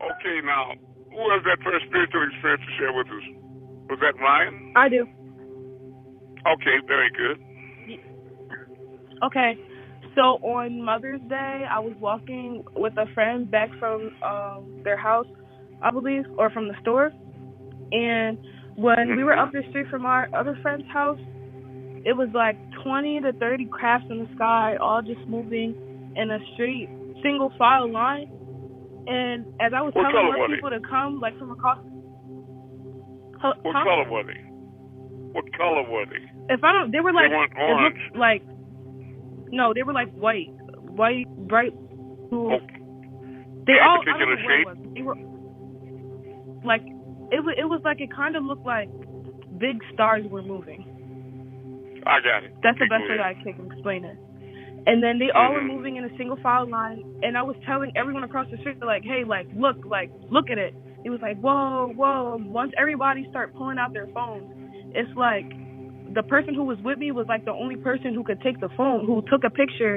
Okay, now, who has that first spiritual experience to share with us? Was that Ryan? I do. Okay, very good. Okay. So on Mother's Day, I was walking with a friend back from their house, I believe, or from the store. And when we were up the street from our other friend's house, it was like 20 to 30 crafts in the sky, all just moving in a straight, single file line. And as I was What telling color more were people to come, like from across. What color were they? What color were they? If I don't, they were like. They weren't It orange. looked like. No, they were like white, bright blue. Okay. They all. I particular don't know what shape? it was. They were like. It was like it kind of looked like big stars were moving. I got it. That's the best way that I can explain it. And then they all were moving in a single file line, and I was telling everyone across the street, like, hey, like, look at it. It was like, whoa, whoa. Once everybody started pulling out their phones, it's like the person who was with me was like the only person who could take the phone, who took a picture,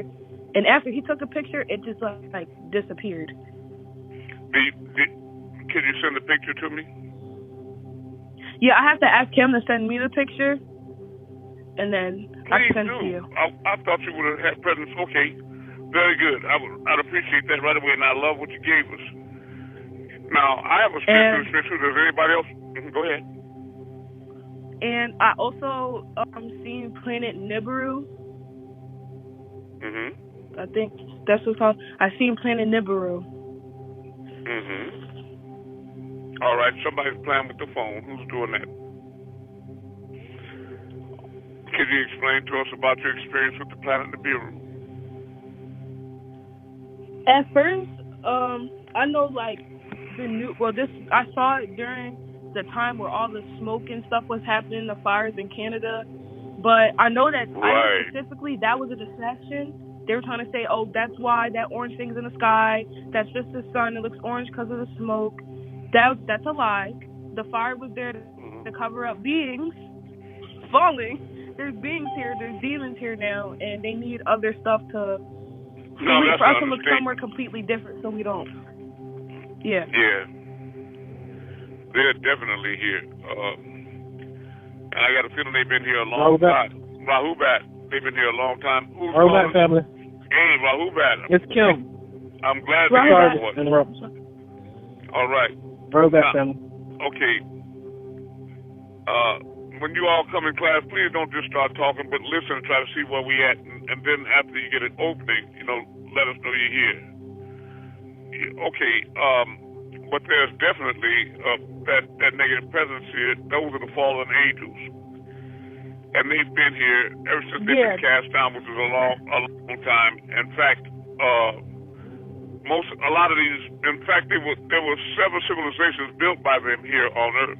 and after he took a picture, it just like disappeared. Can you send the picture to me? Yeah, I have to ask him to send me the picture, and then I can send it to you. I thought you would have had presents. Okay, very good. I'd appreciate that right away, and I love what you gave us. Now, I have a spiritual experience. Does anybody else? Go ahead. And I also seen Planet Nibiru. I think that's what's called. I seen Planet Nibiru. All right, somebody's playing with the phone. Who's doing that? Can you explain to us about your experience with the Planet Nibiru? At first, I know like I saw it during the time where all the smoke and stuff was happening, the fires in Canada. But I know that I know specifically that was a distraction. They were trying to say, oh, that's why that orange thing's in the sky. That's just the sun. It looks orange because of the smoke. That's a lie. The fire was there to cover up beings falling. There's beings here. There's demons here now, and they need other stuff for us to look somewhere completely different, so we don't. Yeah. Yeah. They're definitely here. And I got a feeling they've been here a long time. Rahubat. They've been here a long time. Who's Rahubat family. Hey, Rahubat. It's Kim. I'm glad to hear your voice. All right. Rahubat family. Okay. When you all come in class, please don't just start talking, but listen and try to see where we at. And then after you get an opening, let us know you're here. Okay. But there's definitely that negative presence here. Those are the fallen angels, and they've been here ever since they've been cast down, which is a long time. In fact, a lot of these. In fact, there were several civilizations built by them here on Earth,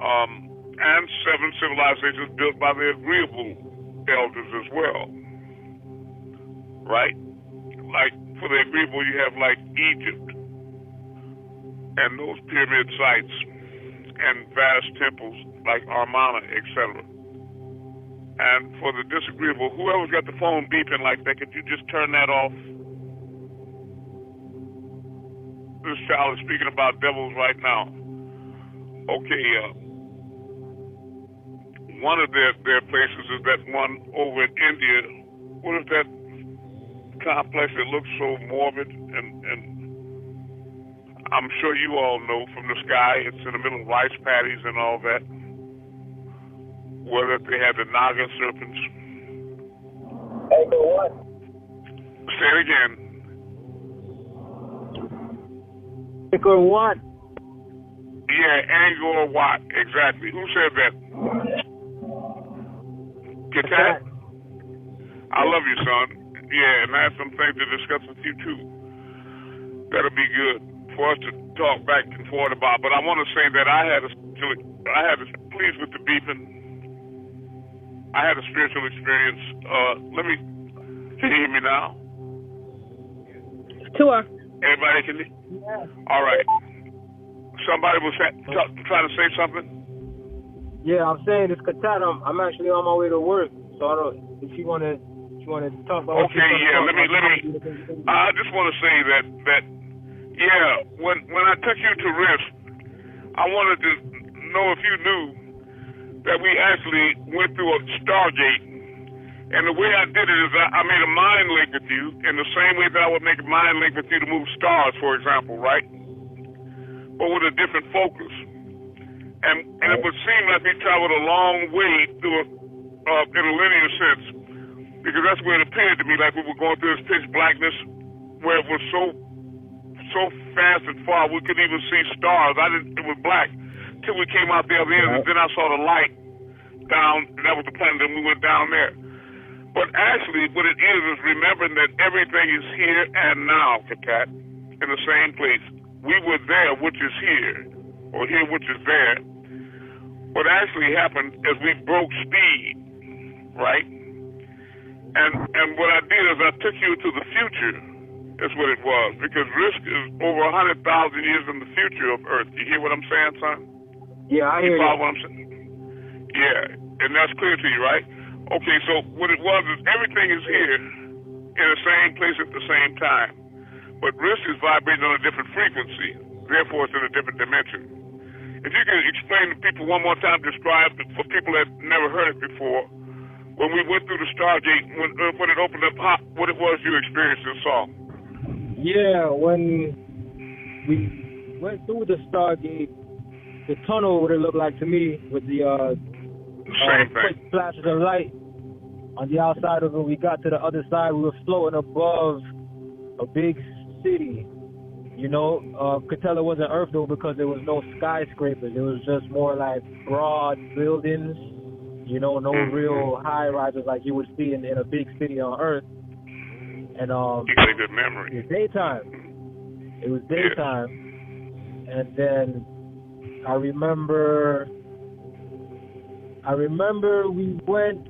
and 7 civilizations built by the agreeable elders as well. Right? Like for the agreeable, you have like Egypt. And those pyramid sites and vast temples like Armana, etc. And for the disagreeable, whoever's got the phone beeping like that, could you just turn that off? This child is speaking about devils right now. Okay, one of their places is that one over in India. What is that complex that looks so morbid and I'm sure you all know from the sky, it's in the middle of rice paddies and all that. Whether they have the Naga serpents. Angkor Wat. Say it again. Angkor Wat. Yeah, Angkor Wat, exactly. Who said that? Get that? I love you, son. Yeah, and I have some things to discuss with you too. That'll be good for us to talk back and forth about. But I want to say that please with the beeping, I had a spiritual experience. Can you hear me now? Sure. Everybody can hear? Yeah. All right. Somebody was trying to say something? Yeah, I'm saying it's Katata. I'm actually on my way to work. So I don't, if you want to You want to talk about? Okay, yeah. Let me. I just want to say that when I took you to risk, I wanted to know if you knew that we actually went through a Stargate, and the way I did it is I made a mind link with you in the same way that I would make a mind link with you to move stars, for example, right? But with a different focus, and it would seem like we traveled a long way through in a linear sense, because that's where it appeared to me like we were going through this pitch blackness, where it was so fast and far we couldn't even see stars. It was black till we came out the other end, and then I saw the light down, and that was the planet, and we went down there. But actually, what it is remembering that everything is here and now, Katat, in the same place. We were there, which is here, or here, which is there. What actually happened is we broke speed, right? And what I did is I took you to the future. That's what it was, because risk is over 100,000 years in the future of Earth. You hear what I'm saying, son? Yeah, I hear you. Follow what I'm saying? Yeah, and that's clear to you, right? Okay, so what it was is everything is here in the same place at the same time. But risk is vibrating on a different frequency. Therefore, it's in a different dimension. If you can explain to people one more time, describe it for people that never heard it before, when we went through the Stargate, when it opened up, what it was you experienced and saw. Yeah, when we went through the Stargate, the tunnel, what it looked like to me, with the quick flashes of light on the outside of it. We got to the other side, we were floating above a big city. You know, could tell it wasn't Earth though because there was no skyscrapers. It was just more like broad buildings. You know, no real high rises like you would see in a big city on Earth. And you got a good memory. It was daytime. And then I remember we went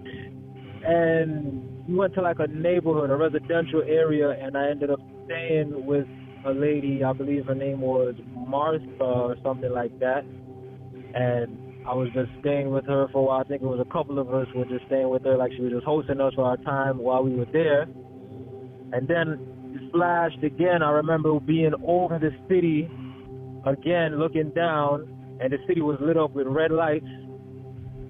to like a neighborhood, a residential area, and I ended up staying with a lady. I believe her name was Martha or something like that. And I was just staying with her for a while. I think it was a couple of us were just staying with her, like she was just hosting us for our time while we were there. And then it flashed again. I remember being over the city again, looking down, and the city was lit up with red lights.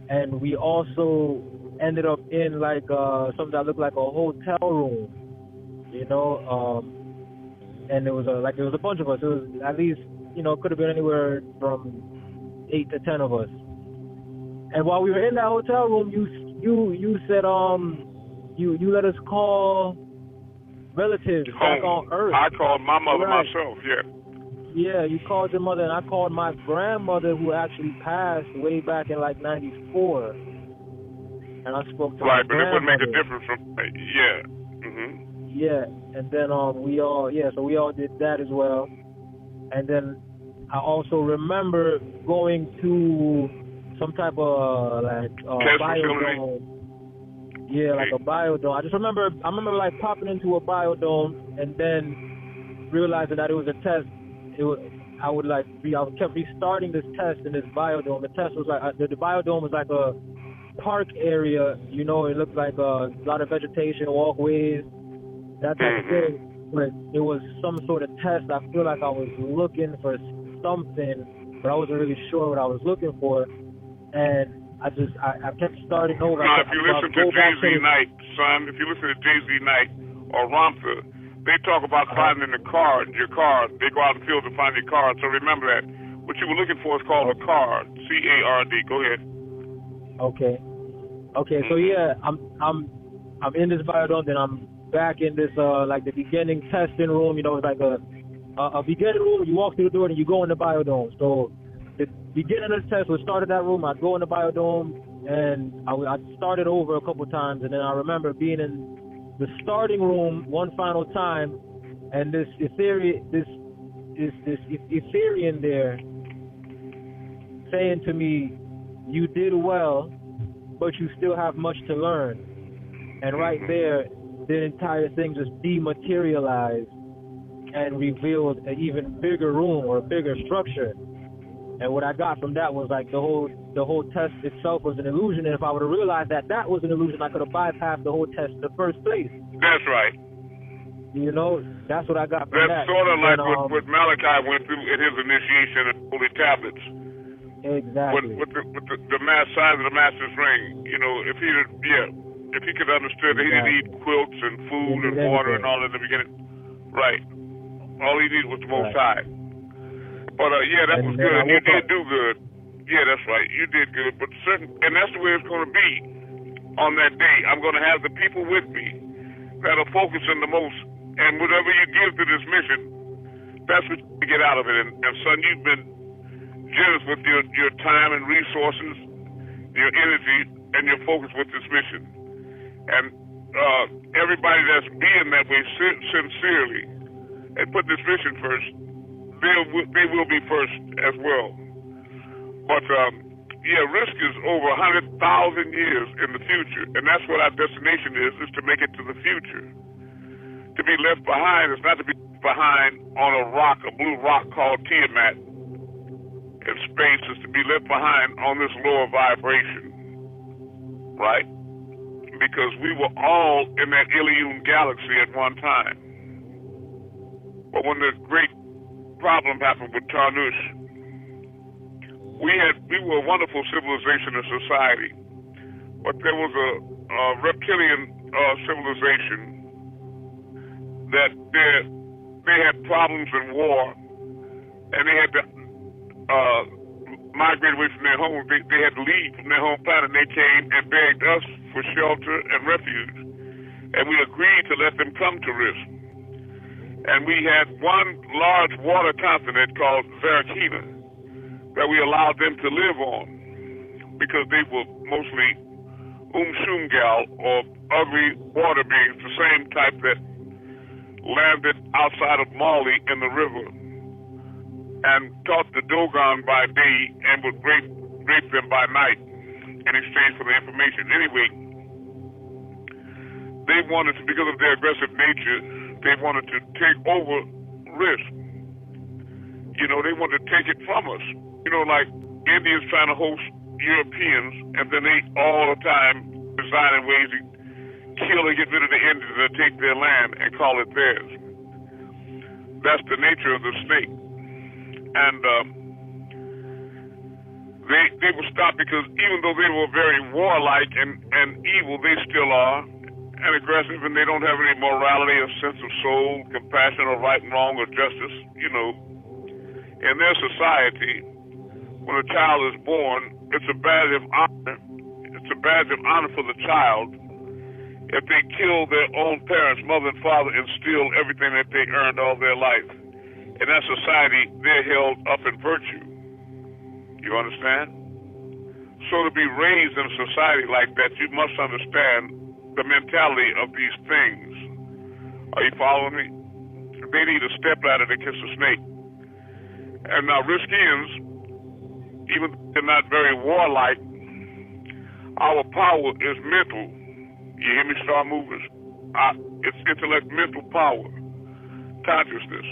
And we also ended up in like something that looked like a hotel room, you know. And there was a bunch of us. It was at least, you know, it could have been anywhere from 8 to 10 of us. And while we were in that hotel room, you said you let us call relatives back on Earth. I called my mother myself. Yeah, you called your mother, and I called my grandmother, who actually passed way back in like '94. And I spoke to my grandmother. Right, but it wouldn't make a difference from Yeah, and then we all did that as well. And then I also remember going to some type of like biodome. Yeah, like a biodome. I remember like popping into a biodome and then realizing that it was a test. I kept restarting this test in this biodome. The test was like the biodome was like a park area. You know, it looked like a lot of vegetation, walkways, that type of thing. But it was some sort of test. I feel like I was looking for something, but I wasn't really sure what I was looking for. And I kept starting over. Now, if you listen to Jay-Z Knight, son, if you listen to Jay-Z Knight or Ramtha, they talk about finding your car. They go out in the field to find your car. So remember that. What you were looking for is called a card. C-A-R-D. Go ahead. Okay. So yeah, I'm in this biodome, then I'm back in this like the beginning testing room. You know, it's like a beginning room. You walk through the door and you go in the biodome. So the beginning of the test was started that room. I'd go in the biodome and I started over a couple times, and then I remember being in the starting room one final time, and this Etherean there saying to me, "You did well, but you still have much to learn." And right there, the entire thing just dematerialized and revealed an even bigger room or a bigger structure. And what I got from that was like the whole test itself was an illusion. And if I would have realized that was an illusion, I could have bypassed the whole test in the first place. That's right. You know, that's what I got from that. That's sort of like what Malachi went through in his initiation of Holy Tablets. Exactly. With the size of the Master's ring. You know, if he could understand that he didn't eat quilts and food and water and all in the beginning. Right. All he needed was the Most High. But that was good. And you did do good. Yeah, that's right. You did good. But and that's the way it's going to be on that day. I'm going to have the people with me that'll focus on the most. And whatever you give to this mission, that's what you get out of it. And son, you've been generous with your time and resources, your energy, and your focus with this mission. And everybody that's being that way sincerely and put this mission first, they will be first as well. But risk is over 100,000 years in the future, and that's what our destination is to make it to the future. To be left behind is not to be left behind on a rock, a blue rock called Tiamat in space, is to be left behind on this lower vibration, right? Because we were all in that Ilion galaxy at one time. But when the great problem happened with Tarnush, we were a wonderful civilization and society, but there was a reptilian civilization that they had problems in war, and they had to migrate away from their homes. They had to leave from their home planet, and they came and begged us for shelter and refuge, and we agreed to let them come to Risk. And we had one large water continent called Zarakina that we allowed them to live on because they were mostly Shumgal, or ugly water beings, the same type that landed outside of Mali in the river and taught the Dogon by day and would rape them by night in exchange for the information. Anyway, they wanted to, because of their aggressive nature, they wanted to take over Risk. You know, they wanted to take it from us. You know, like Indians trying to host Europeans, and then they all the time designing ways to kill and get rid of the Indians and take their land and call it theirs. That's the nature of the snake. And they were stopped because even though they were very warlike and evil, they still are, and aggressive, and they don't have any morality or sense of soul, compassion or right and wrong or justice. You know, in their society, when a child is born, it's a badge of honor. It's a badge of honor for the child if they kill their own parents, mother and father, and steal everything that they earned all their life. In that society, they're held up in virtue. You understand? So to be raised in a society like that, you must understand the mentality of these things. Are you following me? They need a stepladder to kiss a snake. And now Riskians, even though they're not very warlike, our power is mental. You hear me, star movers? It's intellect, mental power, consciousness.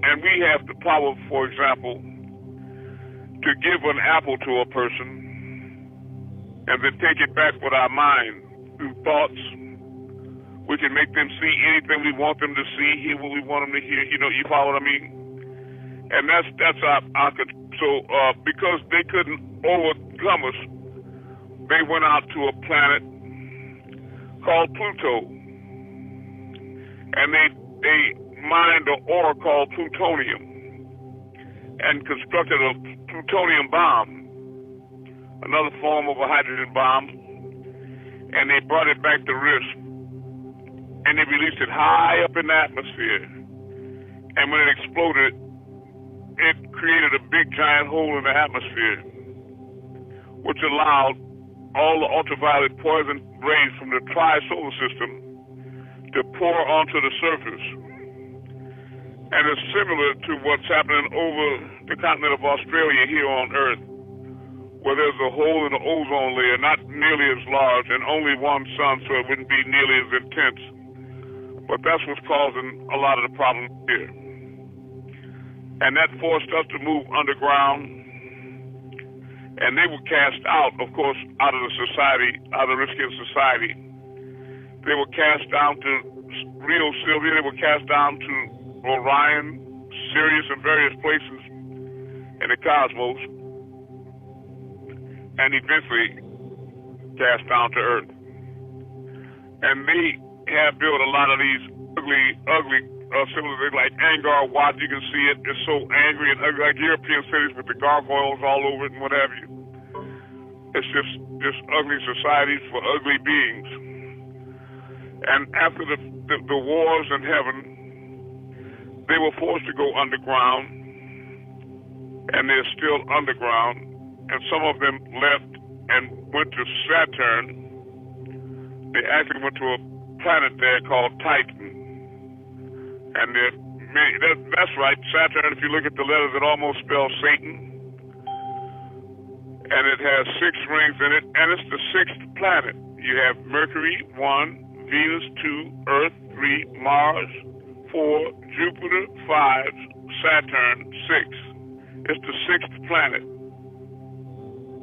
And we have the power, for example, to give an apple to a person and then take it back with our mind through thoughts. We can make them see anything we want them to see, hear what we want them to hear. You know, you follow what I mean? And that's our control. So because they couldn't overcome us, they went out to a planet called Pluto, and they mined an ore called plutonium and constructed a plutonium bomb, another form of a hydrogen bomb, and they brought it back to Risk, and they released it high up in the atmosphere. And when it exploded, it created a big giant hole in the atmosphere, which allowed all the ultraviolet poison rays from the tri-solar system to pour onto the surface. And it's similar to what's happening over the continent of Australia here on Earth, where there's a hole in the ozone layer, not nearly as large, and only one sun, so it wouldn't be nearly as intense. But that's what's causing a lot of the problems here. And that forced us to move underground And they were cast out, of course, out of the society, out of the Riskin society. They were cast down to Rio Sylvia. They were cast down to Orion, Sirius, and various places in the cosmos, and eventually cast down to Earth. And they have built a lot of these ugly civilizations like Angkor Wat. You can see it. It's so angry and ugly, like European cities with the gargoyles all over it and what have you. It's just ugly societies for ugly beings. And after the wars in heaven, they were forced to go underground, and they're still underground. And some of them left and went to Saturn. They actually went to a planet there called Titan. And that's right, Saturn, if you look at the letters, it almost spells Satan. And it has 6 rings in it, and it's the 6th planet. You have Mercury, 1, Venus, 2, Earth, 3, Mars, 4, Jupiter, 5, Saturn, 6. It's the 6th planet.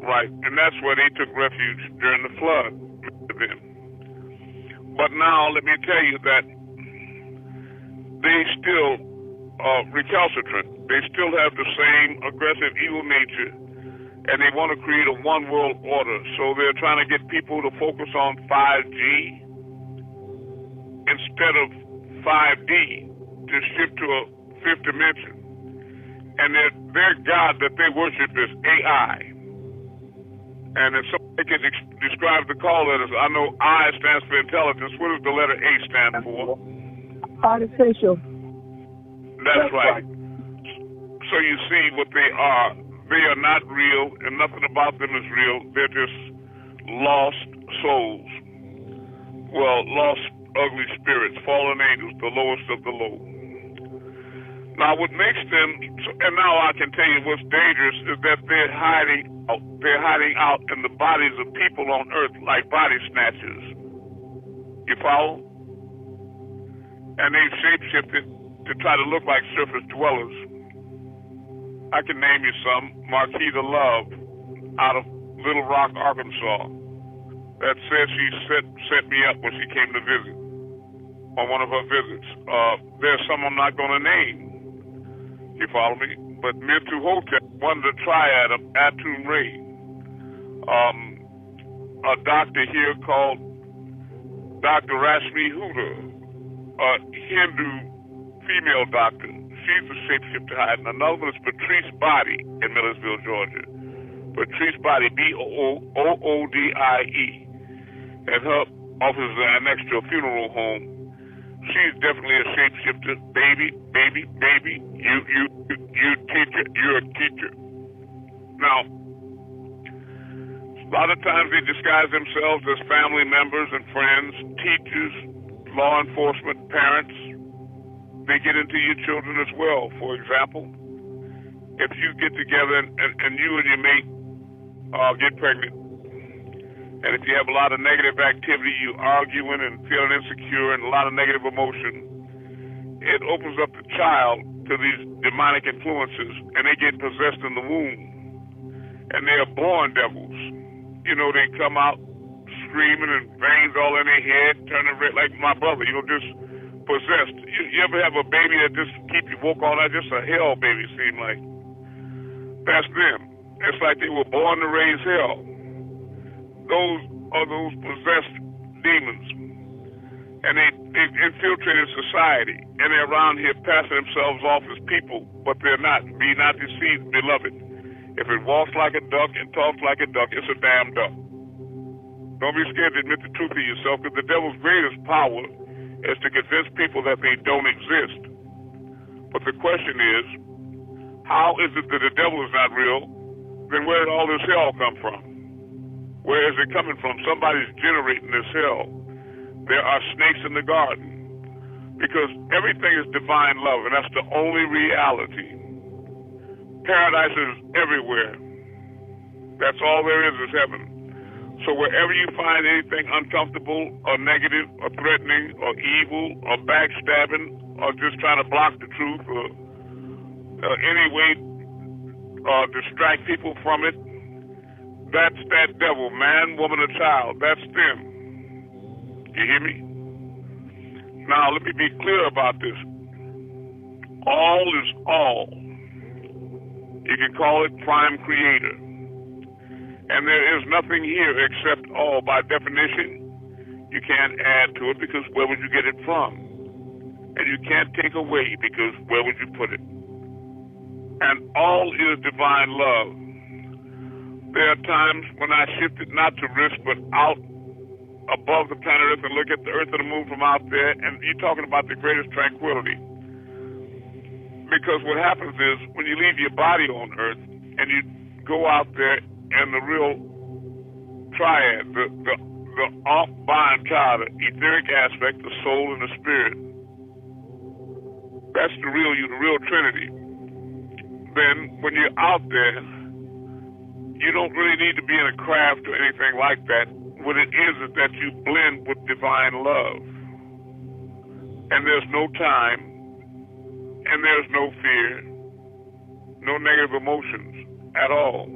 Right, and that's where they took refuge during the flood. But now, let me tell you that they still are recalcitrant. They still have the same aggressive, evil nature, and they want to create a one-world order. So they're trying to get people to focus on 5G instead of 5D, to shift to a 5th dimension. And their God that they worship is AI. And if somebody can describe the call letters, I know I stands for intelligence. What does the letter A stand for? Artificial. That's right. So you see what they are. They are not real, and nothing about them is real. They're just lost souls. Well, lost, ugly spirits, fallen angels, the lowest of the low. Now, what makes them, and now I can tell you what's dangerous, is that they're hiding out in the bodies of people on Earth like body snatchers. You follow? And they've shapeshifted to try to look like surface dwellers. I can name you some. Marquita Love out of Little Rock, Arkansas, that said she set me up when she came to visit, on one of her visits. There's some I'm not going to name. You follow me? But Mintu Hotep, one of the triad of Amun-Rayay, a doctor here called Dr. Rashmi Huda, a Hindu female doctor. She's a shapeshifter hiding. Another one is Patrice Body in Millersville, Georgia. Patrice Body, Boodie. And her office is next to a funeral home. She's definitely a shapeshifter. Baby. You teacher. You're a teacher. Now, a lot of times they disguise themselves as family members and friends, teachers, law enforcement, parents. They get into your children as well. For example, if you get together and you and your mate get pregnant, and if you have a lot of negative activity, you arguing and feeling insecure and a lot of negative emotion, it opens up the child to these demonic influences, and they get possessed in the womb. And they are born devils. You know, they come out screaming and veins all in their head, turning red like my brother, just possessed. You ever have a baby that just keep you woke all night? Just a hell baby, seem like. That's them. It's like they were born to raise hell. Those are those possessed demons. And they infiltrated society, and they're around here passing themselves off as people, but they're not. Be not deceived, beloved. If it walks like a duck and talks like a duck, it's a damn duck. Don't be scared to admit the truth to yourself, because the devil's greatest power is to convince people that they don't exist. But the question is, how is it that the devil is not real? Then where did all this hell come from? Where is it coming from? Somebody's generating this hell. There are snakes in the garden, because everything is divine love, and that's the only reality. Paradise is everywhere. That's all there is heaven. So wherever you find anything uncomfortable or negative or threatening or evil or backstabbing or just trying to block the truth or any way distract people from it, That's that devil, man, woman, or child. That's them. You hear me? Now, let me be clear about this. All is all. You can call it prime creator. And there is nothing here except all. By definition, you can't add to it because where would you get it from? And you can't take away because where would you put it? And all is divine love. There are times when I shifted not to risk, but out above the planet Earth and look at the Earth and the Moon from out there, and you're talking about the greatest tranquility. Because what happens is when you leave your body on Earth and you go out there and the real triad, the off-bind triad, the etheric aspect, the soul and the spirit, that's the real you, the real Trinity. Then when you're out there, you don't really need to be in a craft or anything like that. What it is that you blend with divine love. And there's no time, and there's no fear, no negative emotions at all.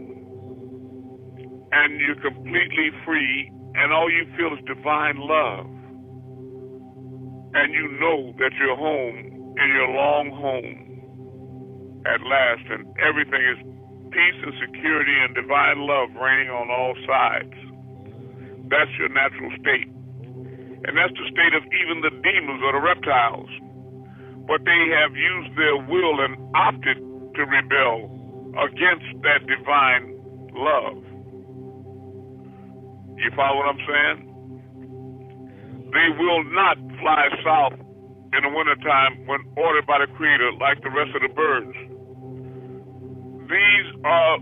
And you're completely free, and all you feel is divine love. And you know that you're home, and you're long home at last, and everything is peace and security and divine love reigning on all sides. That's your natural state. And that's the state of even the demons or the reptiles. But they have used their will and opted to rebel against that divine love. You follow what I'm saying? They will not fly south in the wintertime when ordered by the Creator like the rest of the birds. These are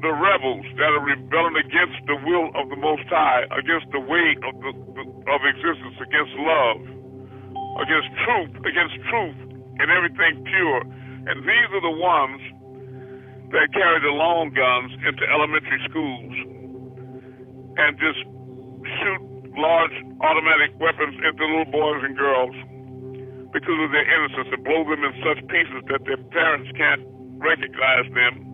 the rebels that are rebelling against the will of the Most High, against the way of existence, against love, against truth, and everything pure. And these are the ones that carry the long guns into elementary schools and just shoot large automatic weapons into little boys and girls because of their innocence and blow them in such pieces that their parents can't recognize them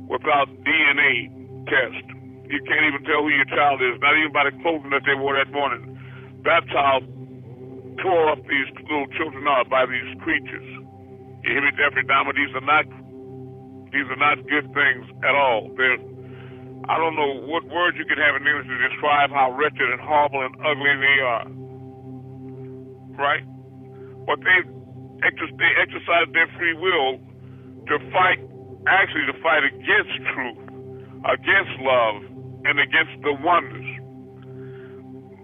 without DNA test. You can't even tell who your child is, not even by the clothing that they wore that morning. That's how tore up these little children are by these creatures. You hear me, Jeffrey Dahmer? These are not good things at all. I don't know what words you could have in English to describe how wretched and horrible and ugly they are. Right? But they exercise their free will to fight against truth, against love, and against the oneness.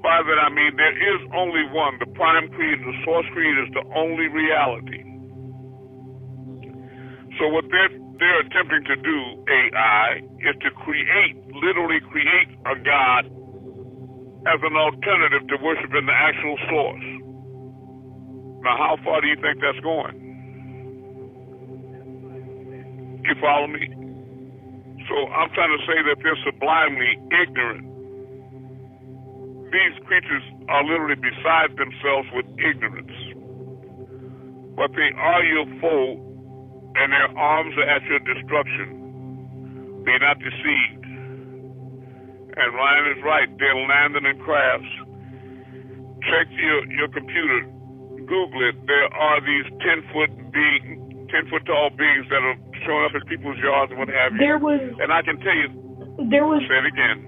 By that I mean there is only one. The prime creator, the source creator is the only reality. So what they're attempting to do, AI, is to literally create a God as an alternative to worshiping the actual source. Now, how far do you think that's going? You follow me? So I'm trying to say that they're sublimely ignorant. These creatures are literally beside themselves with ignorance. But they are your foe, and their arms are at your destruction. Be not deceived. And Ryan is right. They're landing in crafts. Check your computer. Google it. There are these 10-foot tall beings that are showing up in people's yards and what have you. And I can tell you. Say it again.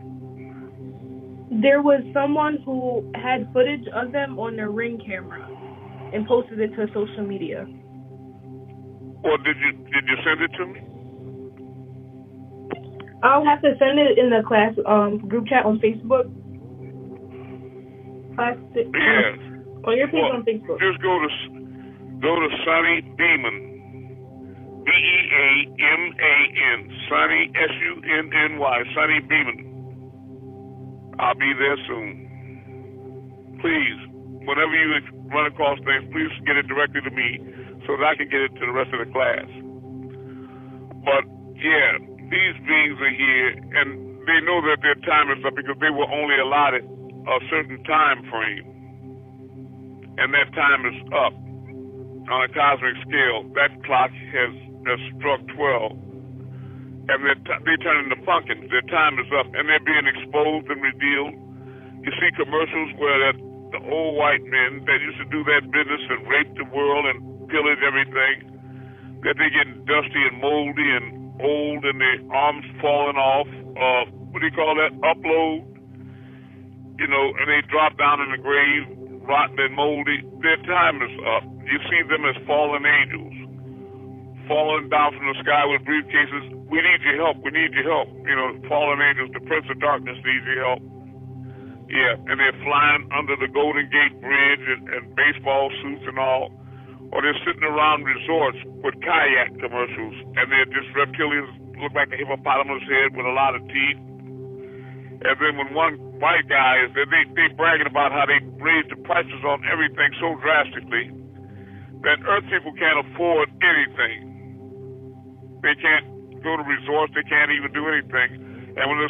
There was someone who had footage of them on their Ring camera and posted it to social media. Well, did you send it to me? I'll have to send it in the class group chat on Facebook. Yes. On your page on Facebook. Just go to Sonny Beeman. B-E-A-M-A-N. Sonny, S-U-N-N-Y. Sonny Beeman. I'll be there soon. Please, whenever you run across things, please get it directly to me so that I can get it to the rest of the class. But, yeah, these beings are here, and they know that their time is up because they were only allotted a certain time frame. And that time is up on a cosmic scale. That clock has struck 12. and they turn into pumpkins. Their time is up, and they're being exposed and revealed. You see commercials where the old white men that used to do that business and rape the world and pillage everything, that they get dusty and moldy and old and their arms falling off, what do you call that, upload, and they drop down in the grave, rotten and moldy. Their time is up. You see them as fallen angels, falling down from the sky with briefcases. We need your help. We need your help. Fallen angels, the Prince of Darkness needs your help. Yeah, and they're flying under the Golden Gate Bridge and baseball suits and all. Or they're sitting around resorts with kayak commercials, and they're just reptilians, look like a hippopotamus head with a lot of teeth. And then when one white guy is there, they bragging about how they raised the prices on everything so drastically that Earth people can't afford anything. They can't go to resorts, they can't even do anything. And when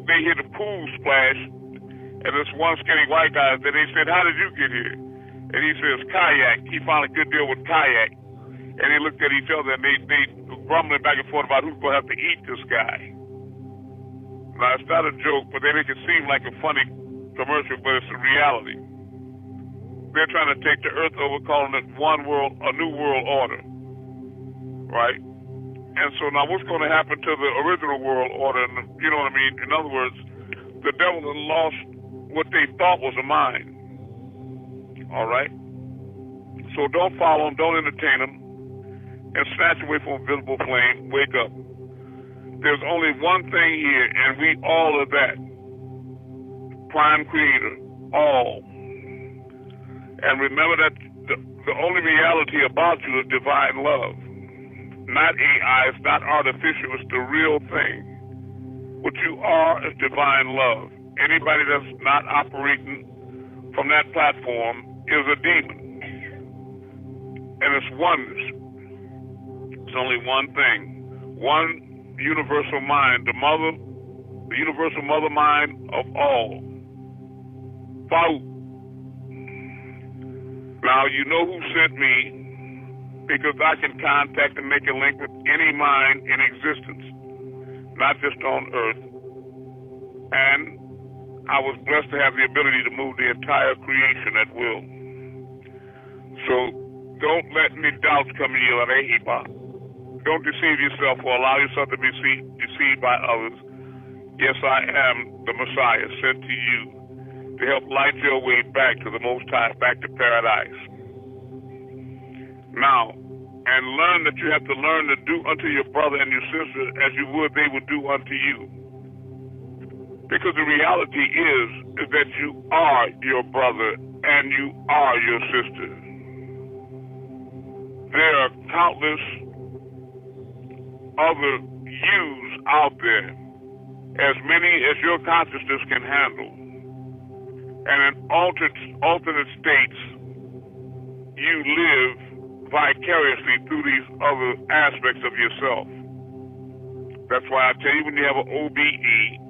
they hear the pool splash, and this one skinny white guy, then they said, "How did you get here?" And he says, "Kayak." He found a good deal with kayak. And they looked at each other and they grumbling back and forth about who's going to have to eat this guy. Now, it's not a joke, but they make it seem like a funny commercial, but it's a reality. They're trying to take the earth over, calling it one world, a new world order. Right? And so now what's going to happen to the original world order? You know what I mean? In other words, the devil has lost what they thought was a mind. All right? So don't follow them, don't entertain them, and snatch away from a visible flame. Wake up. There's only one thing here, and we all are that. Prime Creator. All. And remember that the only reality about you is divine love. Not AI, it's not artificial, it's the real thing. What you are is divine love. Anybody that's not operating from that platform is a demon. And it's oneness. It's only one thing. One universal mind, the universal mother mind of all. Fa'u. Now you know who sent me, because I can contact and make a link with any mind in existence, not just on Earth. And I was blessed to have the ability to move the entire creation at will. So don't let any doubts come in you. Don't deceive yourself or allow yourself to be deceived by others. Yes, I am the Messiah sent to you to help light your way back to the Most High, back to paradise. Now, and learn that you have to learn to do unto your brother and your sister as you would they would do unto you. Because the reality is that you are your brother and you are your sister. There are countless other yous out there, as many as your consciousness can handle. And in alternate states, you live vicariously through these other aspects of yourself. That's why I tell you, when you have an OBE,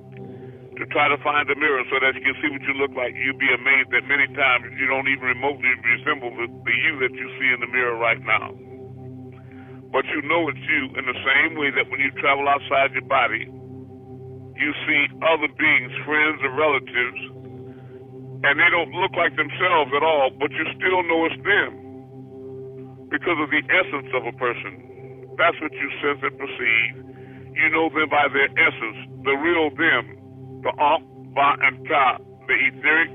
to try to find a mirror so that you can see what you look like. You'll be amazed that many times you don't even remotely resemble the you that you see in the mirror right now. But you know it's you in the same way that when you travel outside your body, you see other beings, friends or relatives, and they don't look like themselves at all, but you still know it's them because of the essence of a person. That's what you sense and perceive. You know them by their essence, the real them. The Ba, and Ka, the etheric,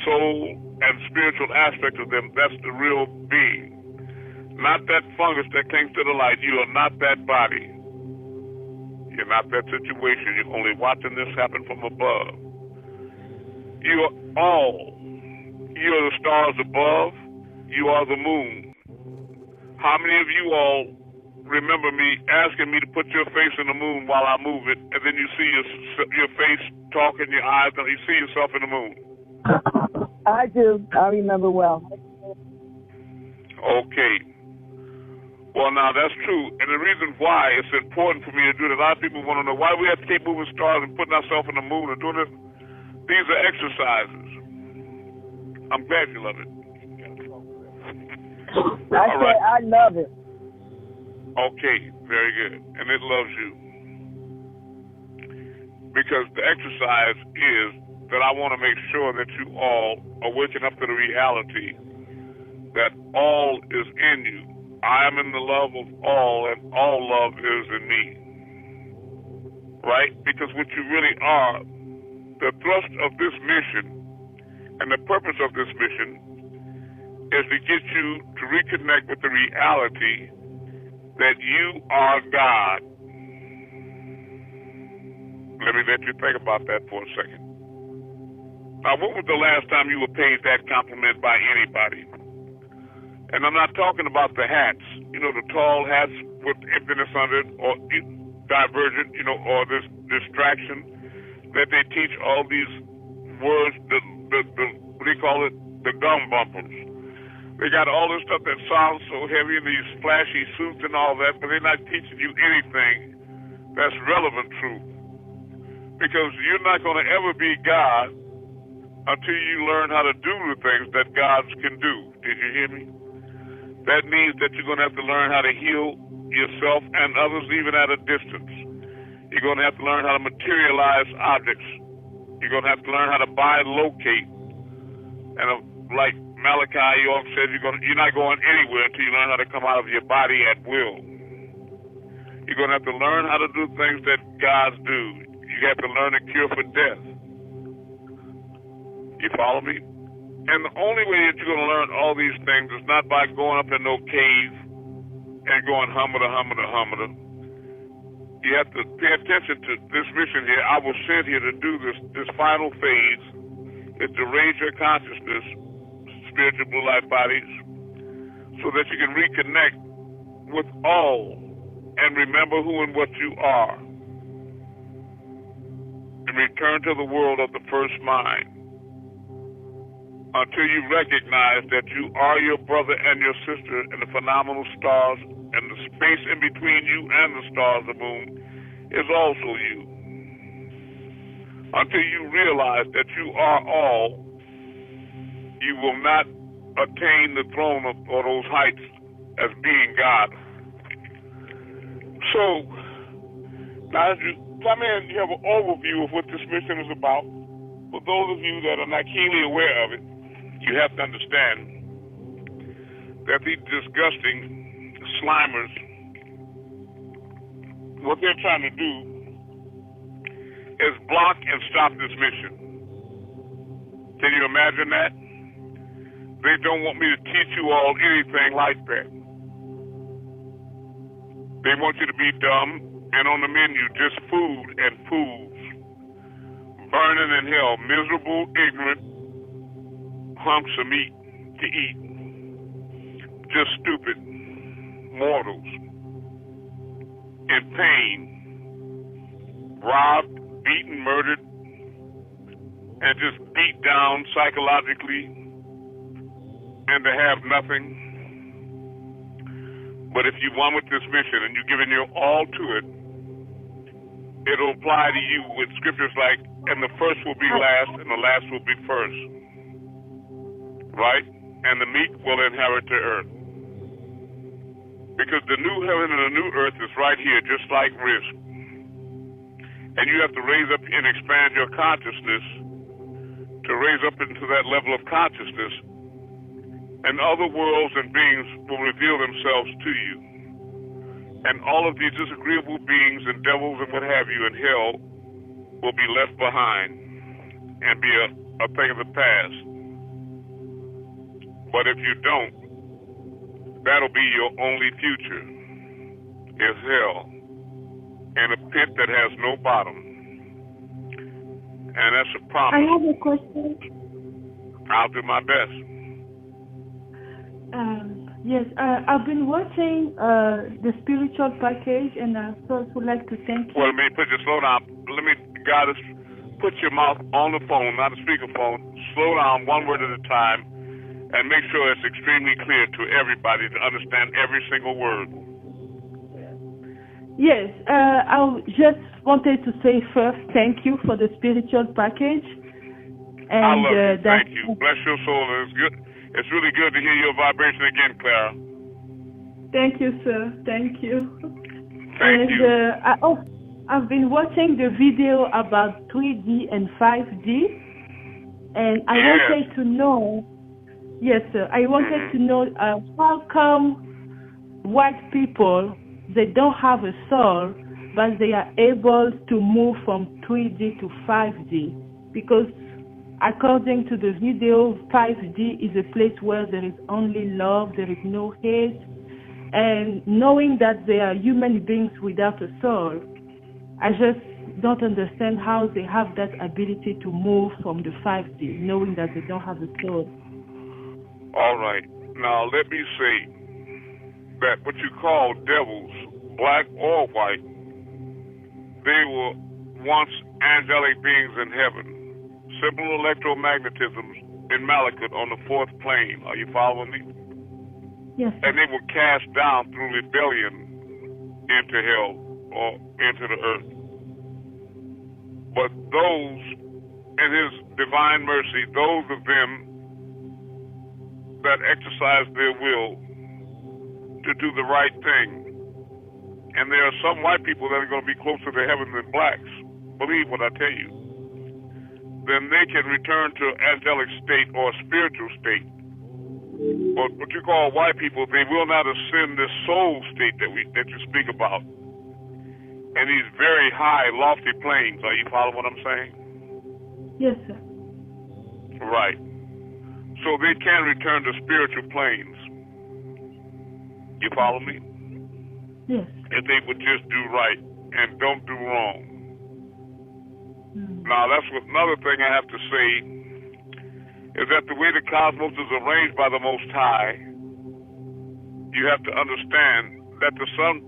soul, and spiritual aspect of them, that's the real being. Not that fungus that clings to the light. You are not that body. You're not that situation. You're only watching this happen from above. You are all. You are the stars above. You are the moon. How many of you all remember me asking me to put your face in the moon while I move it, and then you see your face talking, your eyes, and you see yourself in the moon? I do. I remember well. Okay. Well, now, that's true. And the reason why it's important for me to do it, a lot of people want to know why we have to keep moving stars and putting ourselves in the moon and doing it. These are exercises. I'm glad you love it. I love it. Okay, very good. And it loves you. because the exercise is that I want to make sure that you all are waking up to the reality that all is in you. I am in the love of all, and all love is in me. Right? Because what you really are, the thrust of this mission and the purpose of this mission is to get you to reconnect with the reality that you are God. Let me let you think about that for a second. Now, when was the last time you were paid that compliment by anybody? And I'm not talking about the hats, the tall hats with emptiness under it, or divergent, or this distraction that they teach all these words, the what do you call it, the gum bumpers. They got all this stuff that sounds so heavy in these flashy suits and all that, but they're not teaching you anything that's relevant truth. Because you're not going to ever be God until you learn how to do the things that gods can do. Did you hear me? That means that you're going to have to learn how to heal yourself and others even at a distance. You're going to have to learn how to materialize objects. You're going to have to learn how to buy and locate. And like Malachi York said, you're not going anywhere until you learn how to come out of your body at will. You're going to have to learn how to do things that gods do. You have to learn a cure for death. You follow me? And the only way that you're going to learn all these things is not by going up in no cave and going humada. You have to pay attention to this mission here. I was sent here to do this final phase is to raise your consciousness, spiritual blue light bodies, so that you can reconnect with all and remember who and what you are, and return to the world of the first mind until you recognize that you are your brother and your sister and the phenomenal stars, and the space in between you and the stars, the moon, is also you. Until you realize that you are all, you will not attain the throne or those heights as being God. So, now as you come in, you have an overview of what this mission is about. For those of you that are not keenly aware of it, you have to understand that these disgusting slimers, what they're trying to do is block and stop this mission. Can you imagine that? They don't want me to teach you all anything like that. They want you to be dumb, and on the menu, just food and fools. Burning in hell, miserable, ignorant hunks of meat to eat. Just stupid mortals in pain, robbed, beaten, murdered, and just beat down psychologically, and to have nothing. But if you won with this mission and you're giving your all to it, it'll apply to you with scriptures like, and the first will be last and the last will be first. Right? And the meek will inherit the earth. Because the new heaven and the new earth is right here, just like risk. And you have to raise up and expand your consciousness to raise up into that level of consciousness, and other worlds and beings will reveal themselves to you. And all of these disagreeable beings and devils and what have you in hell will be left behind and be a thing of the past. But if you don't, that'll be your only future, is hell, and a pit that has no bottom. And that's a promise. I have a question. I'll do my best. Yes, I've been watching the spiritual package, and I first would like to thank you. Well, let me put you, slow down. God, put your mouth on the phone, not a speakerphone. Slow down one word at a time, and make sure it's extremely clear to everybody to understand every single word. Yes, I just wanted to say first thank you for the spiritual package. And, I love you. Thank you. Bless your soul. It's good. It's really good to hear your vibration again, Clara. Thank you, sir. Thank you. Thank you. I've been watching the video about 3D and 5D, and I wanted to know, yes, sir, I wanted to know how come white people, they don't have a soul, but they are able to move from 3D to 5D? Because according to the video, 5D is a place where there is only love, there is no hate, and knowing that they are human beings without a soul, I just don't understand how they have that ability to move from the 5D, knowing that they don't have a soul. All right. Now, let me say that what you call devils, black or white, they were once angelic beings in heaven. Simple electromagnetism in Malakut on the fourth plane. Are you following me? Yes. And they were cast down through rebellion into hell or into the earth. But those, in His divine mercy, those of them that exercise their will to do the right thing, and there are some white people that are going to be closer to heaven than blacks, believe what I tell you, then they can return to angelic state or spiritual state. But what you call white people, they will not ascend this soul state that you speak about in these very high, lofty planes. Are you following what I'm saying? Yes, sir. Right. So they can return to spiritual planes. You follow me? Yes. If they would just do right and don't do wrong. Now, that's another thing I have to say, is that the way the cosmos is arranged by the Most High, you have to understand that the sun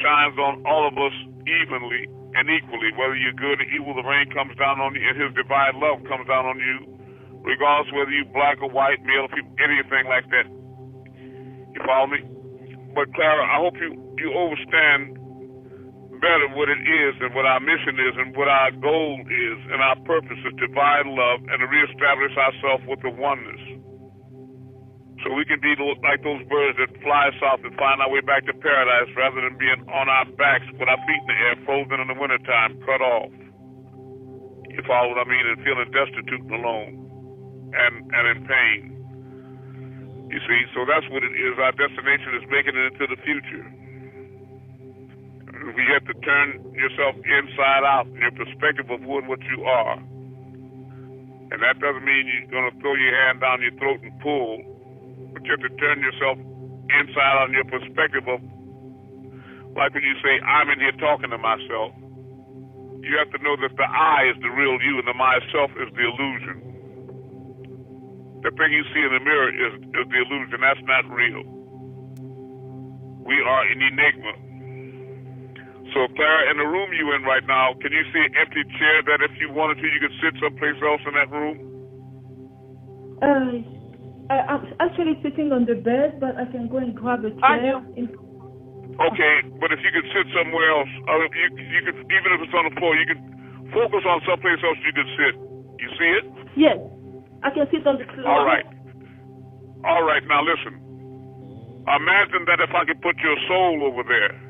shines on all of us evenly and equally. Whether you're good or evil, the rain comes down on you, and His divine love comes down on you, regardless whether you're black or white, male, anything like that. You follow me? But Clara, I hope you understand better what it is and what our mission is and what our goal is and our purpose is to divine love and to reestablish ourselves with the oneness. So we can be like those birds that fly south and find our way back to paradise rather than being on our backs with our feet in the air, frozen in the wintertime, cut off. You follow what I mean? And feeling destitute and alone and in pain. You see, so that's what it is. Our destination is making it into the future. You have to turn yourself inside out in your perspective of what you are. And that doesn't mean you're going to throw your hand down your throat and pull, but you have to turn yourself inside out in your perspective of, like when you say, I'm in here talking to myself, you have to know that the I is the real you and the myself is the illusion. The thing you see in the mirror is the illusion. That's not real. We are an enigma. So, Clara, in the room you're in right now, can you see an empty chair that if you wanted to, you could sit someplace else in that room? I'm actually sitting on the bed, but I can go and grab a chair. Okay, but if you could sit somewhere else, you could, even if it's on the floor, you could focus on someplace else you could sit. You see it? Yes. I can sit on the floor. All right. All right, now listen. Imagine that if I could put your soul over there,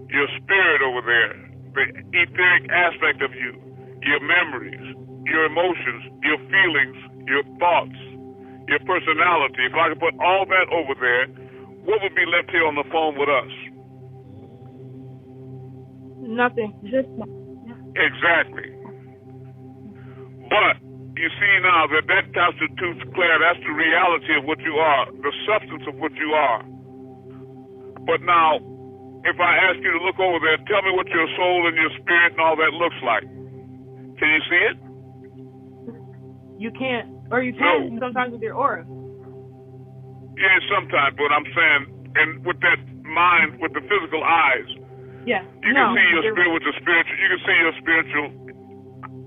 your spirit over there, the etheric aspect of you, your memories, your emotions, your feelings, your thoughts, your personality. If I could put all that over there, what would be left here on the phone with us? Nothing. Just exactly. But you see now that constitutes, Claire, that's the reality of what you are, the substance of what you are. But now, if I ask you to look over there, tell me what your soul and your spirit and all that looks like. Can you see it? You can't. Or you can sometimes with your aura. Yeah, sometimes, but I'm saying, and with that mind, with the physical eyes, yeah, you can see your spirit with the spiritual. You can see your spiritual.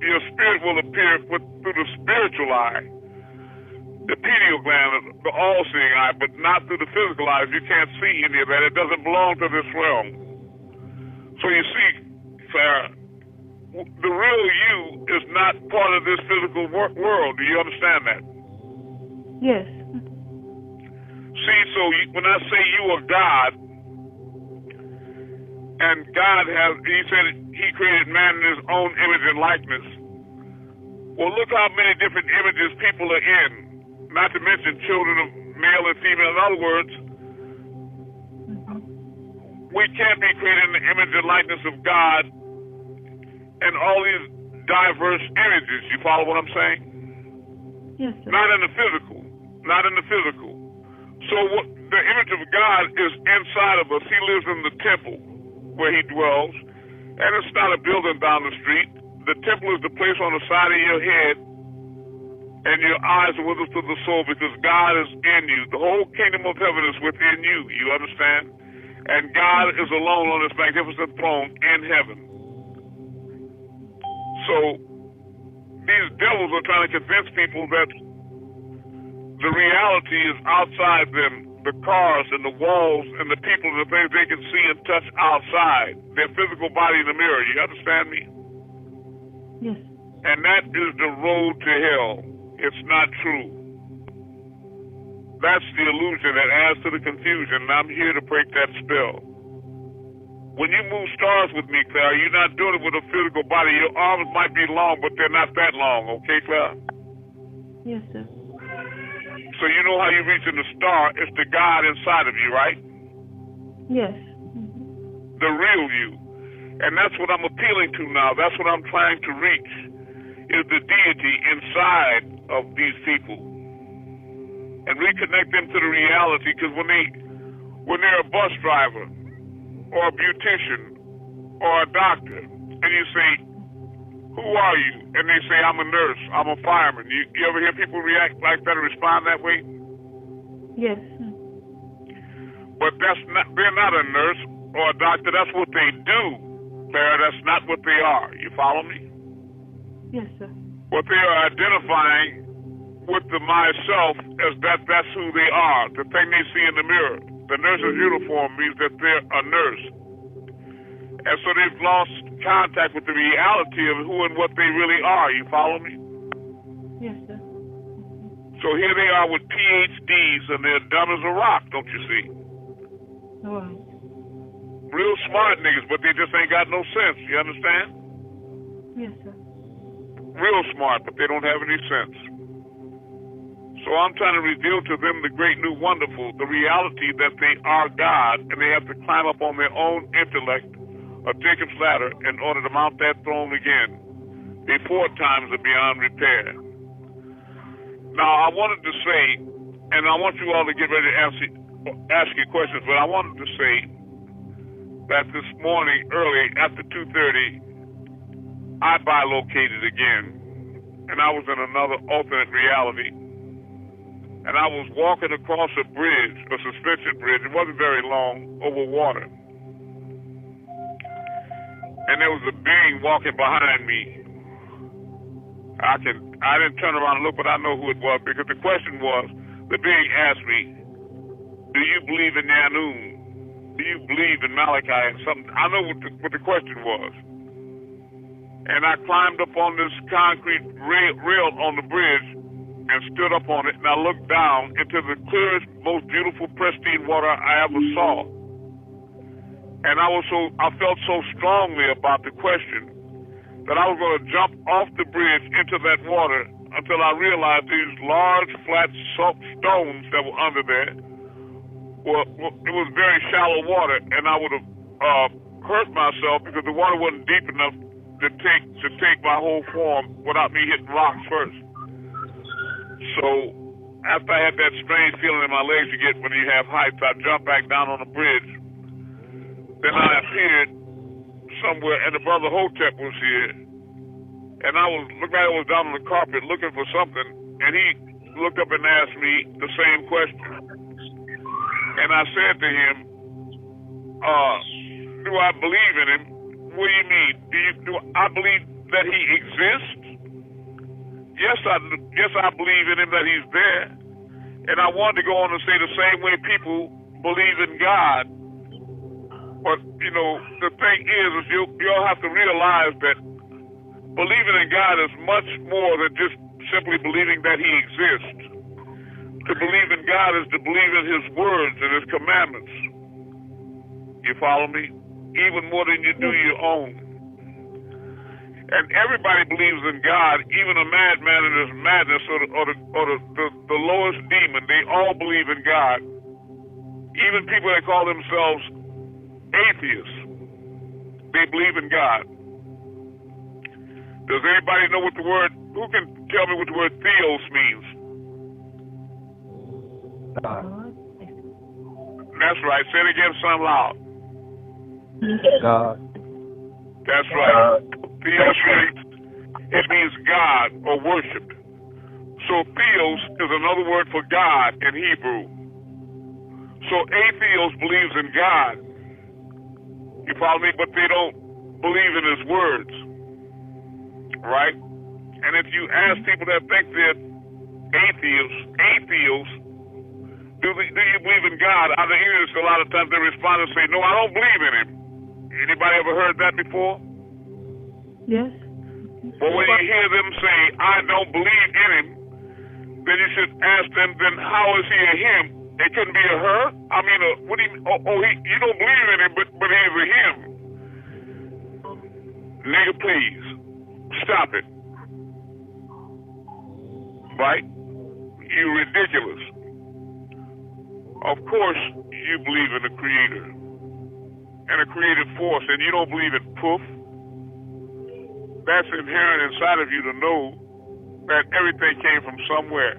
Your spirit will appear through the spiritual eye, the pineal gland, the all-seeing eye, but not through the physical eyes. You can't see any of that. It doesn't belong to this realm. So you see, Sarah, the real you is not part of this physical world. Do you understand that? Yes. See, so when I say you are God, And God he said he created man in his own image and likeness. Well, look how many different images people are in, not to mention children of male and female. In other words, we can't be created in the image and likeness of God and all these diverse images. You follow what I'm saying? Yes, sir. Not in the physical. Not in the physical. So the image of God is inside of us. He lives in the temple where he dwells. And it's not a building down the street. The temple is the place on the side of your head, and your eyes are with us to the soul, because God is in you. The whole kingdom of heaven is within you. You understand? And God is alone on his magnificent throne in heaven. So these devils are trying to convince people that the reality is outside them, the cars and the walls and the people and the things they can see and touch outside their physical body in the mirror. You understand me? Yes. And that is the road to hell. It's not true. That's the illusion that adds to the confusion, and I'm here to break that spell. When you move stars with me, Claire, you're not doing it with a physical body. Your arms might be long, but they're not that long, okay, Claire? Yes, sir. So you know how you reach in the star, it's the God inside of you, right? Yes. The real you. And that's what I'm appealing to now. That's what I'm trying to reach, is the deity inside of these people. And reconnect them to the reality, because when they're a bus driver or a beautician or a doctor, and you say, who are you? And they say, I'm a nurse, I'm a fireman. You ever hear people react like that or respond that way? Yes. But they're not a nurse or a doctor. That's what they do, Claire. That's not what they are. You follow me? Yes, sir. What they are identifying with the myself is that's who they are, the thing they see in the mirror. The nurse's uniform means that they're a nurse. And so they've lost contact with the reality of who and what they really are. You follow me? Yes, sir. So here they are with PhDs, and they're dumb as a rock, don't you see? All right. Real smart niggas, but they just ain't got no sense. You understand? Yes, sir. Real smart, but they don't have any sense. So I'm trying to reveal to them the great new wonderful, the reality that they are God, and they have to climb up on their own intellect of Jacob's ladder in order to mount that throne again before times are beyond repair. Now, I wanted to say, and I want you all to get ready to ask your questions, but I wanted to say that this morning early after 2:30, I bilocated again, and I was in another alternate reality. And I was walking across a bridge, a suspension bridge. It wasn't very long, over water. And there was a being walking behind me. I didn't turn around and look, but I know who it was, because the question was, the being asked me, do you believe in Yanun? Do you believe in Malachi and something? I know what the question was. And I climbed up on this concrete rail on the bridge and stood up on it, and I looked down into the clearest, most beautiful, pristine water I ever saw. And I felt so strongly about the question that I was going to jump off the bridge into that water until I realized these large, flat stones that were under there. Well, it was very shallow water, and I would have hurt myself because the water wasn't deep enough to take my whole form without me hitting rocks first. So after I had that strange feeling in my legs you get when you have heights, I jumped back down on the bridge. Then I appeared somewhere, and the brother Hotep was here, and I looked like I was down on the carpet looking for something, and he looked up and asked me the same question. And I said to him, do I believe in him? What do you mean? Do I believe that he exists? Yes, I believe in him, that he's there. And I wanted to go on and say the same way people believe in God. But, the thing is you'll have to realize that believing in God is much more than just simply believing that he exists. To believe in God is to believe in his words and his commandments. You follow me? even more than you do your own. And everybody believes in God, even a madman in his madness or the lowest demon. They all believe in God. Even people that call themselves atheists, they believe in God. Does anybody know what the word, who can tell me what the word theos means? God. That's right. Say it again, sound loud. God. That's right. Theos it means God or worshipped. So theos is another word for God in Hebrew. So atheos believes in God. You follow me? But they don't believe in his words. Right? And if you ask people that think they're atheists, do you believe in God? Out of English, a lot of times they respond and say, no, I don't believe in him. Anybody ever heard that before? Yes. Well, when you hear them say, I don't believe in him, then you should ask them, then how is he a him? It couldn't be a her? I mean, what do you, you don't believe in him, but he's a him. Nigga, please, stop it. Right? You ridiculous. Of course, you believe in a creator and a creative force, and you don't believe in poof. That's inherent inside of you to know that everything came from somewhere.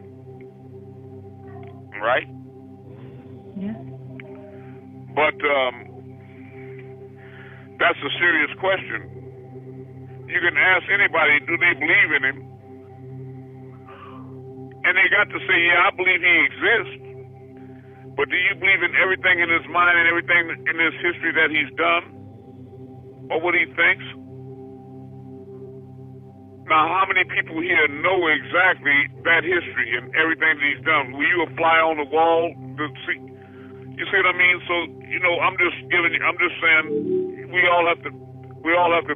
Right? Yeah. But that's a serious question. You can ask anybody, do they believe in him? And they got to say, yeah, I believe he exists. But do you believe in everything in his mind and everything in his history that he's done? Or what he thinks? Now, how many people here know exactly that history and everything that he's done? Were you a fly on the wall to see? You see what I mean? So, I'm just saying, we all have to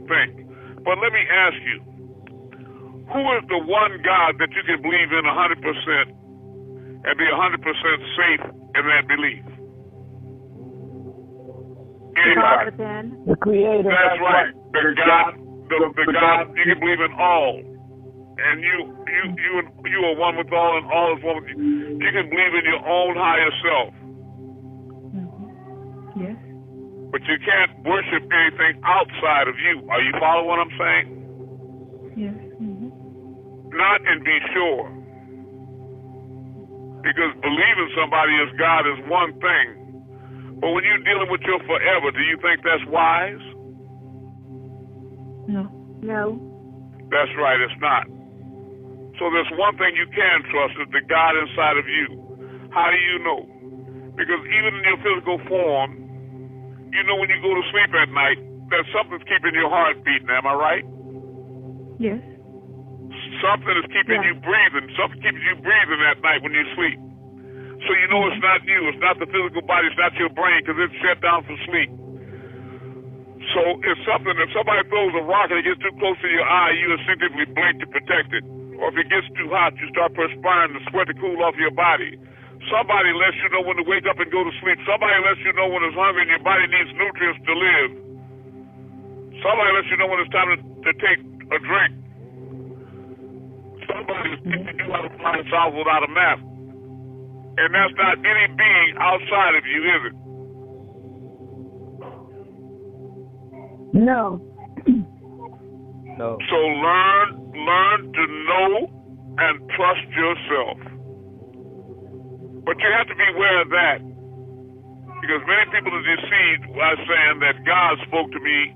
think. But let me ask you, who is the one God that you can believe in 100% and be 100% safe in that belief? Anybody? The Creator. That's right. The God you can believe in all, and you are one with all, and all is one with you. You can believe in your own higher self. Mm-hmm. Yes. But you can't worship anything outside of you. Are you following what I'm saying? Yes. Mm-hmm. Not and be sure. Because believing somebody as God is one thing. But when you're dealing with your forever, do you think that's wise? No. That's right, it's not. So there's one thing you can trust, is the God inside of you. How do you know? Because even in your physical form, you know when you go to sleep at night that something's keeping your heart beating, am I right? Yes. Something is keeping you breathing. Something keeps you breathing at night when you sleep. So you know it's not you. It's not the physical body. It's not your brain, because it's shut down for sleep. So it's something, if somebody throws a rock and it gets too close to your eye, you instinctively blink to protect it. Or if it gets too hot, you start perspiring to sweat to cool off your body. Somebody lets you know when to wake up and go to sleep. Somebody lets you know when it's hungry and your body needs nutrients to live. Somebody lets you know when it's time to take a drink. Somebody is teaching you how to find south without a map. And that's not any being outside of you, is it? No. No. So learn to know and trust yourself. But you have to be aware of that. Because many people are deceived by saying that God spoke to me,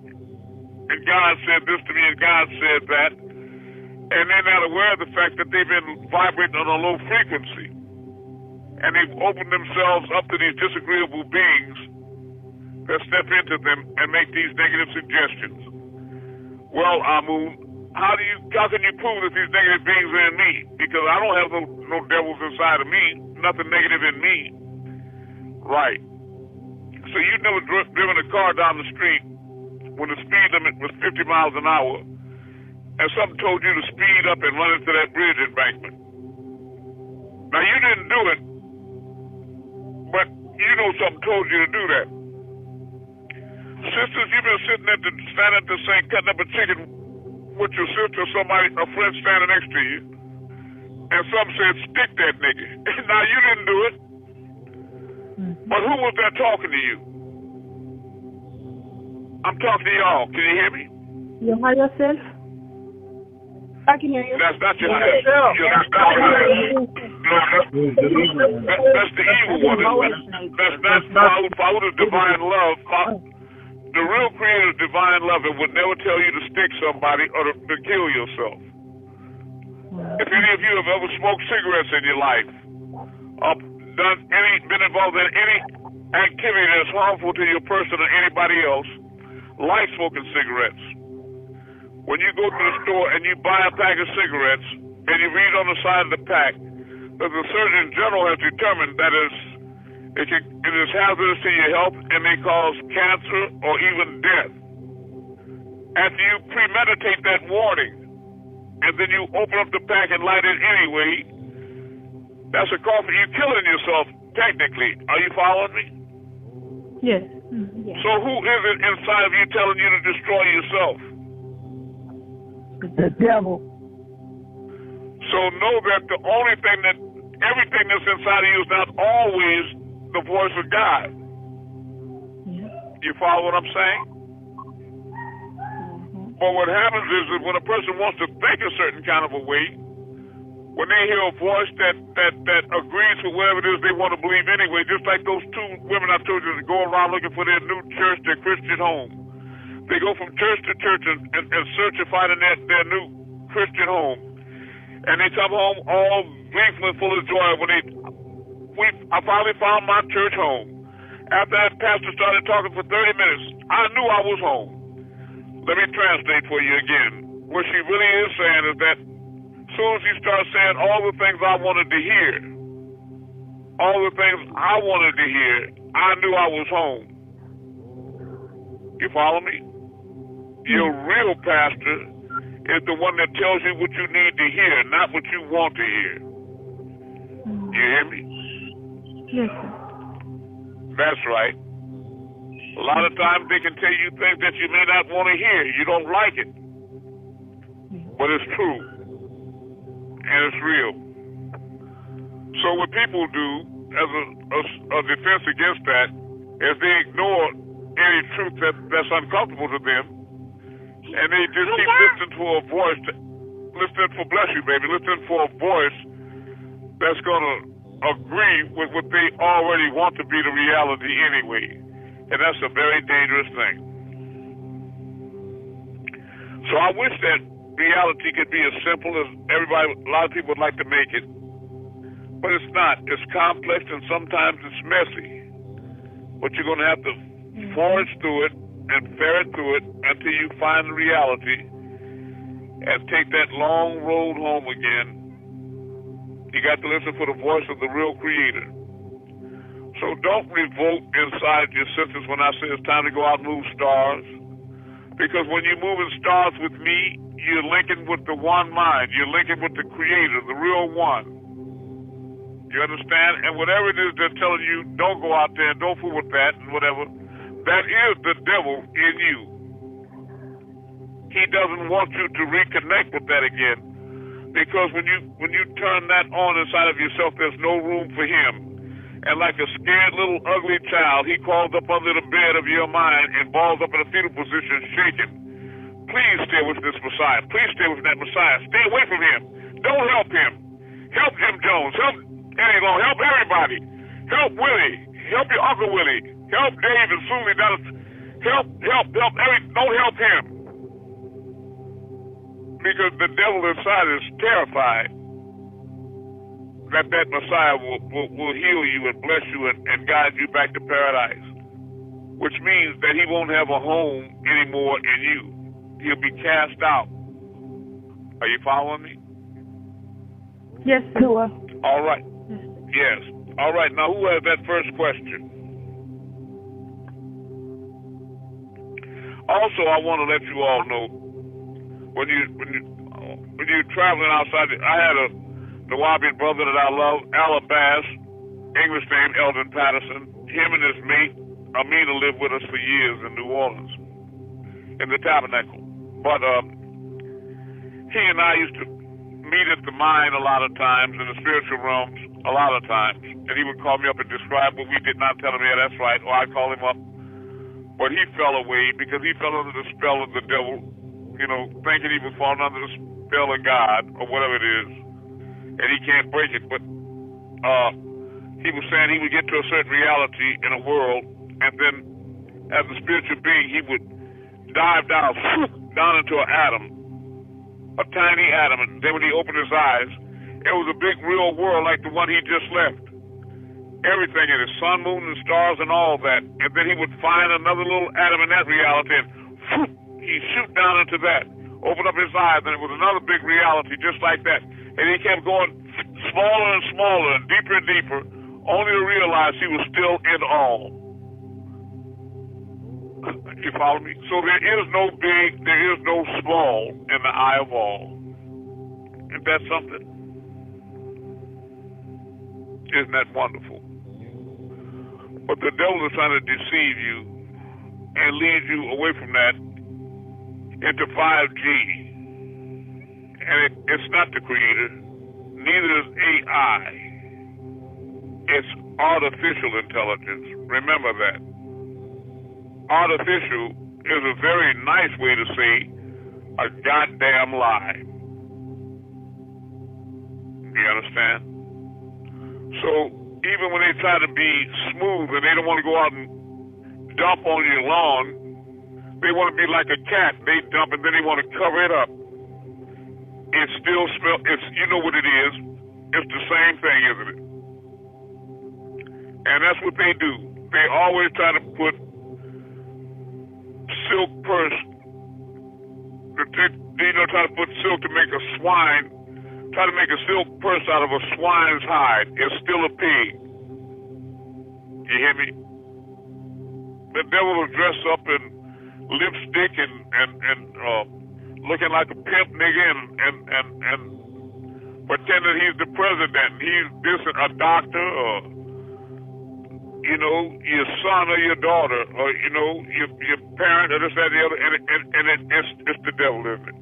and God said this to me, and God said that. And they're not aware of the fact that they've been vibrating on a low frequency. And they've opened themselves up to these disagreeable beings that step into them and make these negative suggestions. Well, Amun, how can you prove that these negative beings are in me? Because I don't have no devils inside of me, nothing negative in me. Right. So you've never driven a car down the street when the speed limit was 50 miles an hour, and something told you to speed up and run into that bridge embankment. Now, you didn't do it, but you know something told you to do that. Sisters, you standing at the sink cutting up a chicken with your sister or somebody, a friend standing next to you, and some said, stick that nigga. Now, you didn't do it, but who was that talking to you? I'm talking to y'all. Can you hear me? Your higher self? I can hear you. That's not your higher self. That's the evil one. That's not follow the divine love. The real creator of divine love would never tell you to stick somebody or to kill yourself. If any of you have ever smoked cigarettes in your life, been involved in any activity that's harmful to your person or anybody else, like smoking cigarettes. When you go to the store and you buy a pack of cigarettes and you read on the side of the pack that the Surgeon General has determined that it is hazardous to your health and may cause cancer or even death. After you premeditate that warning and then you open up the pack and light it anyway, that's a call for you killing yourself, technically. Are you following me? Yes. So who is it inside of you telling you to destroy yourself? The devil. So know that everything that's inside of you is not always the voice of God. You follow what I'm saying? But what happens is that when a person wants to think a certain kind of a way, when they hear a voice that agrees with whatever it is they want to believe anyway, just like those two women I told you that go around looking for their new church, their Christian home. They go from church to church and search and find their new Christian home. And they come home all gleeful and full of joy I finally found my church home. After that pastor started talking for 30 minutes, I knew I was home. Let me translate for you again. What she really is saying is that as soon as she starts saying all the things I wanted to hear, all the things I wanted to hear, I knew I was home. You follow me? Your real pastor is the one that tells you what you need to hear, not what you want to hear. You hear me? Yes, sir. That's right. A lot of times they can tell you things that you may not want to hear. You don't like it. But it's true. And it's real. So what people do as a defense against that is they ignore any truth that's uncomfortable to them, and they just keep listening for a voice, listening for a voice that's going to agree with what they already want to be the reality anyway. And that's a very dangerous thing. So I wish that reality could be as simple as a lot of people would like to make it. But it's not. It's complex and sometimes it's messy. But you're going to have to forge through it and ferret through it until you find the reality and take that long road home again. You got to listen for the voice of the real creator. So don't revolt inside your senses when I say it's time to go out and move stars. Because when you're moving stars with me, you're linking with the one mind. You're linking with the creator, the real one. You understand? And whatever it is they're telling you, don't go out there and don't fool with that and whatever, that is the devil in you. He doesn't want you to reconnect with that again. Because when you turn that on inside of yourself, there's no room for him. And like a scared little ugly child, he crawls up under the bed of your mind and balls up in a fetal position, shaking. Please stay with this Messiah. Please stay with that Messiah. Stay away from him. Don't help him. Help him, Jones. Help Eddie Long. Help everybody. Help Willie. Help your Uncle Willie. Help Dave and Susie. Help. Don't help him. Because the devil inside is terrified that Messiah will heal you and bless you and guide you back to paradise, which means that he won't have a home anymore in you. He'll be cast out. Are you following me? Yes, sir. All right. Yes. All right. Now, who has that first question? Also, I want to let you all know when you're traveling outside. I had a Nawabian brother that I love, Alabas, English name Eldon Patterson. Him and his mate Amina lived with us for years in New Orleans. in the tabernacle. But he and I used to meet at the mine a lot of times, in the spiritual realms a lot of times. And he would call me up and describe what we did not tell him, yeah, that's right. Or I'd call him up. But he fell away because he fell under the spell of the devil, thinking he was falling under the spell of God or whatever it is. And he can't break it. But he was saying he would get to a certain reality in a world, and then as a spiritual being, he would dive down into an atom, a tiny atom, and then when he opened his eyes, it was a big real world like the one he just left. Everything in it, sun, moon, and stars and all that. And then he would find another little atom in that reality, and he'd shoot down into that, open up his eyes, and it was another big reality just like that. And he kept going smaller and smaller and deeper, only to realize he was still in all. You follow me? So there is no big, there is no small in the eye of all. Isn't that something? Isn't that wonderful? But the devil is trying to deceive you and lead you away from that into 5G. And it's not the creator. Neither is AI. It's artificial intelligence. Remember that. Artificial is a very nice way to say a goddamn lie. You understand? So even when they try to be smooth and they don't want to go out and dump on your lawn, they want to be like a cat. They dump and then they want to cover it up. It still smells, you know what it is. It's the same thing, isn't it? And that's what they do. They always try to put silk purse, try to put silk to make a swine. Try to make a silk purse out of a swine's hide. It's still a pig. You hear me? The devil will dress up in lipstick and looking like a pimp nigga and pretend that he's the president. He's a doctor, or your son or your daughter, or your parent, or this, that, the other, and it's the devil, isn't it?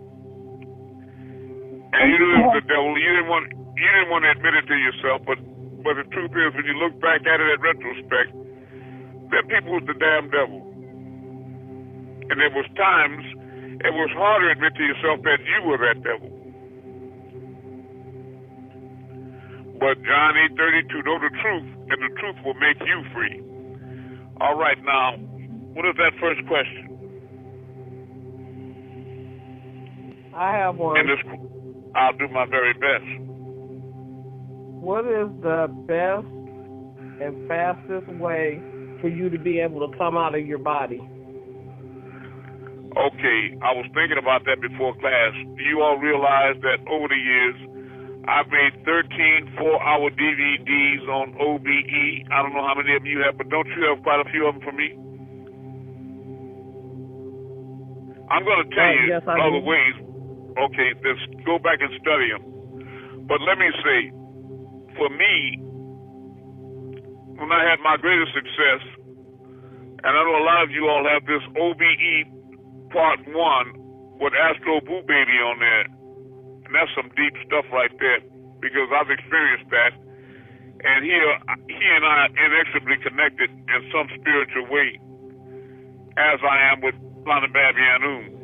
And you knew it was the devil. You didn't want to admit it to yourself, but the truth is, when you look back at it in retrospect, that people was the damn devil. And there was times it was hard to admit to yourself that you were that devil. But John 8:32, know the truth, and the truth will make you free. All right, now, what is that first question? I have one. I'll do my very best. What is the best and fastest way for you to be able to come out of your body? Okay, I was thinking about that before class. Do you all realize that over the years, I've made 13 4-hour DVDs on OBE? I don't know how many of you have, but don't you have quite a few of them for me? I'm going to tell you other ways. Okay, let's go back and study them. But let me say, for me, when I had my greatest success, and I know a lot of you all have this OBE Part 1 with Astro Boo Baby on there, and that's some deep stuff right there, because I've experienced that, and he and I are inexorably connected in some spiritual way, as I am with Planet Babianoon.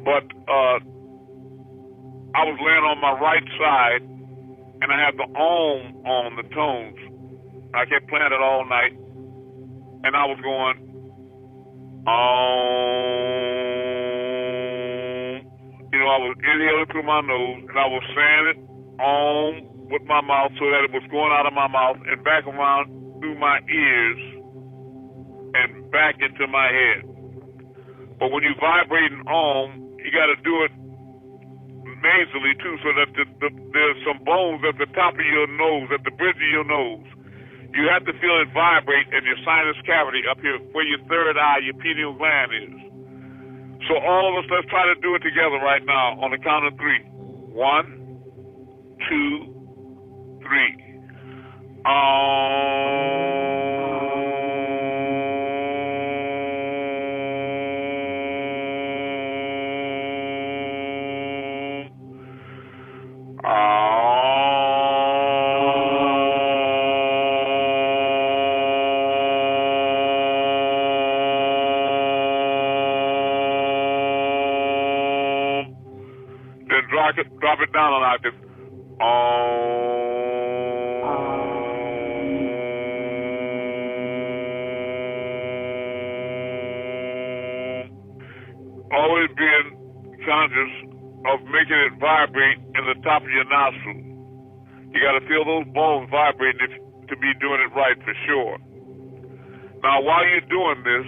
But I was laying on my right side, and I had the Om on the tones. I kept playing it all night, and I was going, Om. I was inhaling through my nose, and I was saying it, Om, with my mouth, so that it was going out of my mouth and back around through my ears and back into my head. But when you vibrate an Om, you got to do it nasally too, so that there's some bones at the top of your nose, at the bridge of your nose. You have to feel it vibrate in your sinus cavity up here, where your third eye, your pineal gland is. So all of us, let's try to do it together right now on the count of 3. 1, 2, 3. Om. drop it down an octave. Always being conscious of making it vibrate in the top of your nostril. You got to feel those bones vibrating to be doing it right for sure. Now, while you're doing this,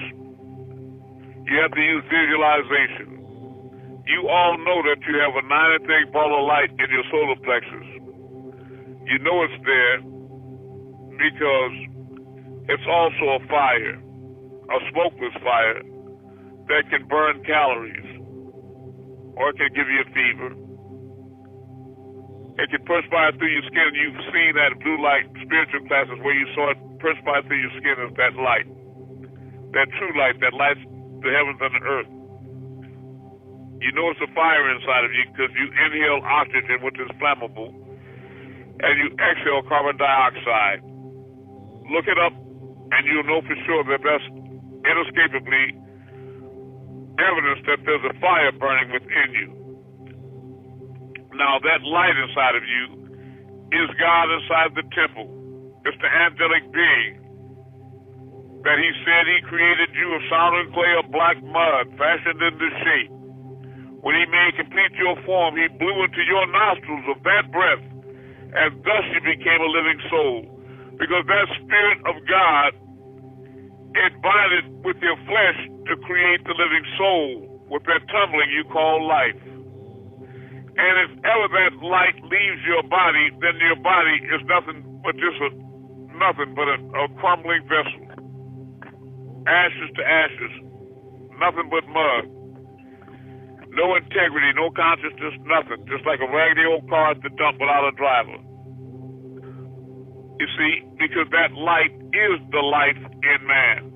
you have to use visualization. You all know that you have a 9-inch ball of light in your solar plexus. You know it's there because it's also a fire, a smokeless fire that can burn calories, or it can give you a fever. It can perspire through your skin. You've seen that blue light spiritual classes where you saw it perspire through your skin as that light, that true light that lights the heavens and the earth. You know it's a fire inside of you because you inhale oxygen, which is flammable, and you exhale carbon dioxide. Look it up, and you'll know for sure that that's inescapably evidence that there's a fire burning within you. Now, that light inside of you is God inside the temple. It's the angelic being that He said He created you of sounding clay of black mud, fashioned into shape. When He made complete your form, He blew into your nostrils of that breath, and thus you became a living soul. Because that Spirit of God, it bonded with your flesh to create the living soul with that tumbling you call life. And if ever that light leaves your body, then your body is nothing but a crumbling vessel. Ashes to ashes, nothing but mud. No integrity, no consciousness, nothing. Just like a raggedy old car at the dump without a driver. You see, because that light is the life in man.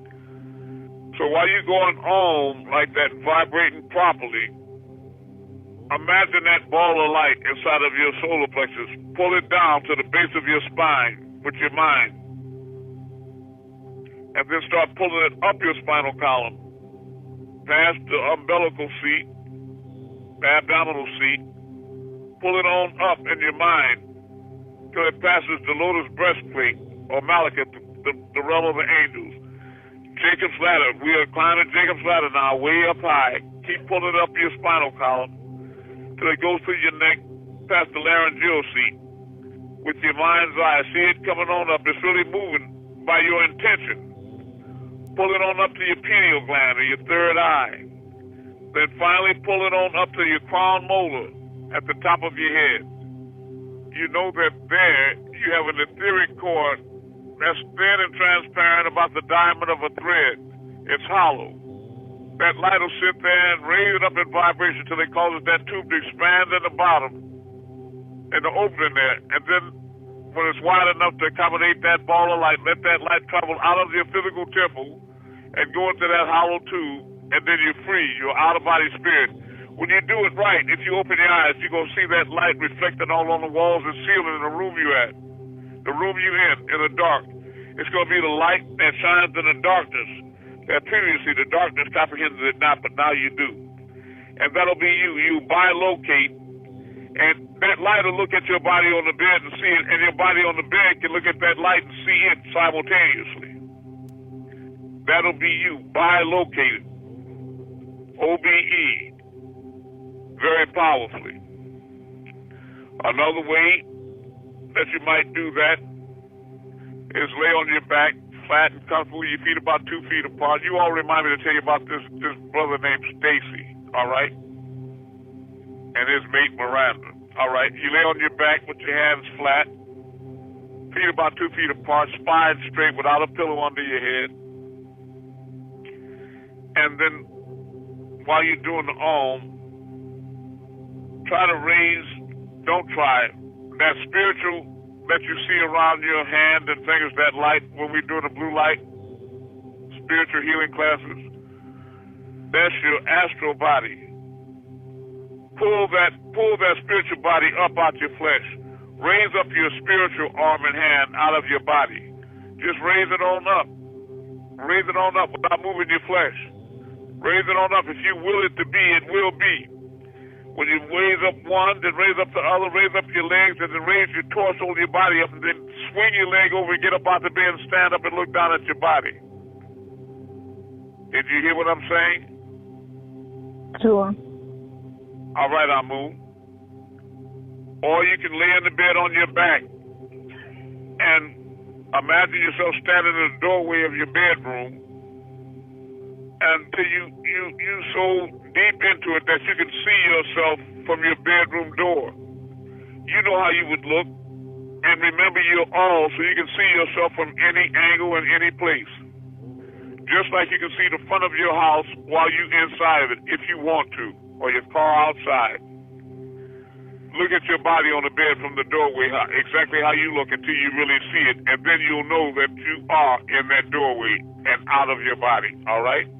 So while you're going on like that, vibrating properly, imagine that ball of light inside of your solar plexus. Pull it down to the base of your spine with your mind. And then start pulling it up your spinal column, past the umbilical seat, the abdominal seat. Pull it on up in your mind till it passes the lotus breastplate, or Malachite, the realm of the angels. Jacob's ladder. We are climbing Jacob's ladder now, way up high. Keep pulling up your spinal column till it goes through your neck, past the laryngeal seat. With your mind's eye, see it coming on up. It's really moving by your intention. Pull it on up to your pineal gland or your third eye. Then finally pull it on up to your crown molar at the top of your head. You know that there you have an etheric cord that's thin and transparent, about the diamond of a thread. It's hollow. That light will sit there and raise it up in vibration till it causes that tube to expand at the bottom and the opening there. And then when it's wide enough to accommodate that ball of light, let that light travel out of your physical temple and go into that hollow tube, and then you're free. You're out-of-body spirit. When you do it right, if you open your eyes, you're going to see that light reflected all on the walls and ceiling in the room you're at, the room you're in the dark. It's going to be the light that shines in the darkness that previously the darkness comprehended it not, but now you do. And that'll be you. You bilocate, and that light will look at your body on the bed and see it, and your body on the bed can look at that light and see it simultaneously. That'll be you, bilocated. OBE. Very powerfully. Another way that you might do that is lay on your back, flat and comfortable, your feet about 2 feet apart. You all remind me to tell you about this brother named Stacy, all right? And his mate Miranda, all right? You lay on your back with your hands flat, feet about 2 feet apart, spine straight without a pillow under your head. And then while you're doing the don't try that spiritual that you see around your hand and fingers, that light when we're doing the blue light, spiritual healing classes. That's your astral body. Pull that spiritual body up out your flesh. Raise up your spiritual arm and hand out of your body. Just raise it on up. Raise it on up without moving your flesh. Raise it on up. If you will it to be, it will be. When you raise up one, then raise up the other, raise up your legs, and then raise your torso and your body up, and then swing your leg over and get up out the bed and stand up and look down at your body. Did you hear what I'm saying? Sure. All right, Amun. Or you can lay in the bed on your back and imagine yourself standing in the doorway of your bedroom until you so deep into it that you can see yourself from your bedroom door. You know how you would look, and remember you're all, so you can see yourself from any angle and any place. Just like you can see the front of your house while you're inside of it, if you want to, or your car outside. Look at your body on the bed from the doorway, exactly how you look until you really see it, and then you'll know that you are in that doorway and out of your body, all right?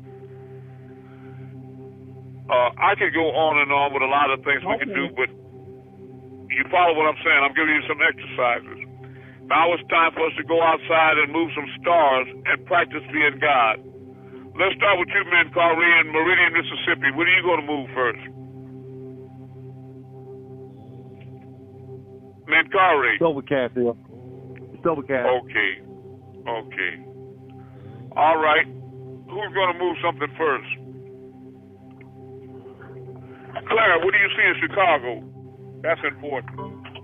I could go on and on with a lot of things we can do, but you follow what I'm saying. I'm giving you some exercises. Now it's time for us to go outside and move some stars and practice being God. Let's start with you, Menkari, in Meridian, Mississippi. What are you going to move first? Menkari. Silvercat here. Silvercat. Okay. All right. Who's going to move something first? Clara, what do you see in Chicago? That's important.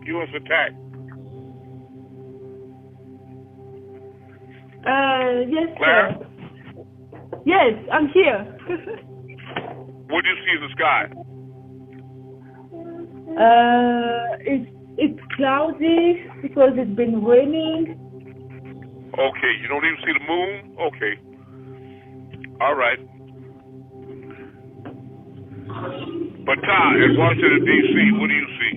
U.S. attack. Yes, Clara? sir. Yes, I'm here. What do you see in the sky? It's cloudy because it's been raining. Okay, you don't even see the moon? Okay. All right. Bata in Washington, D.C., what do you see?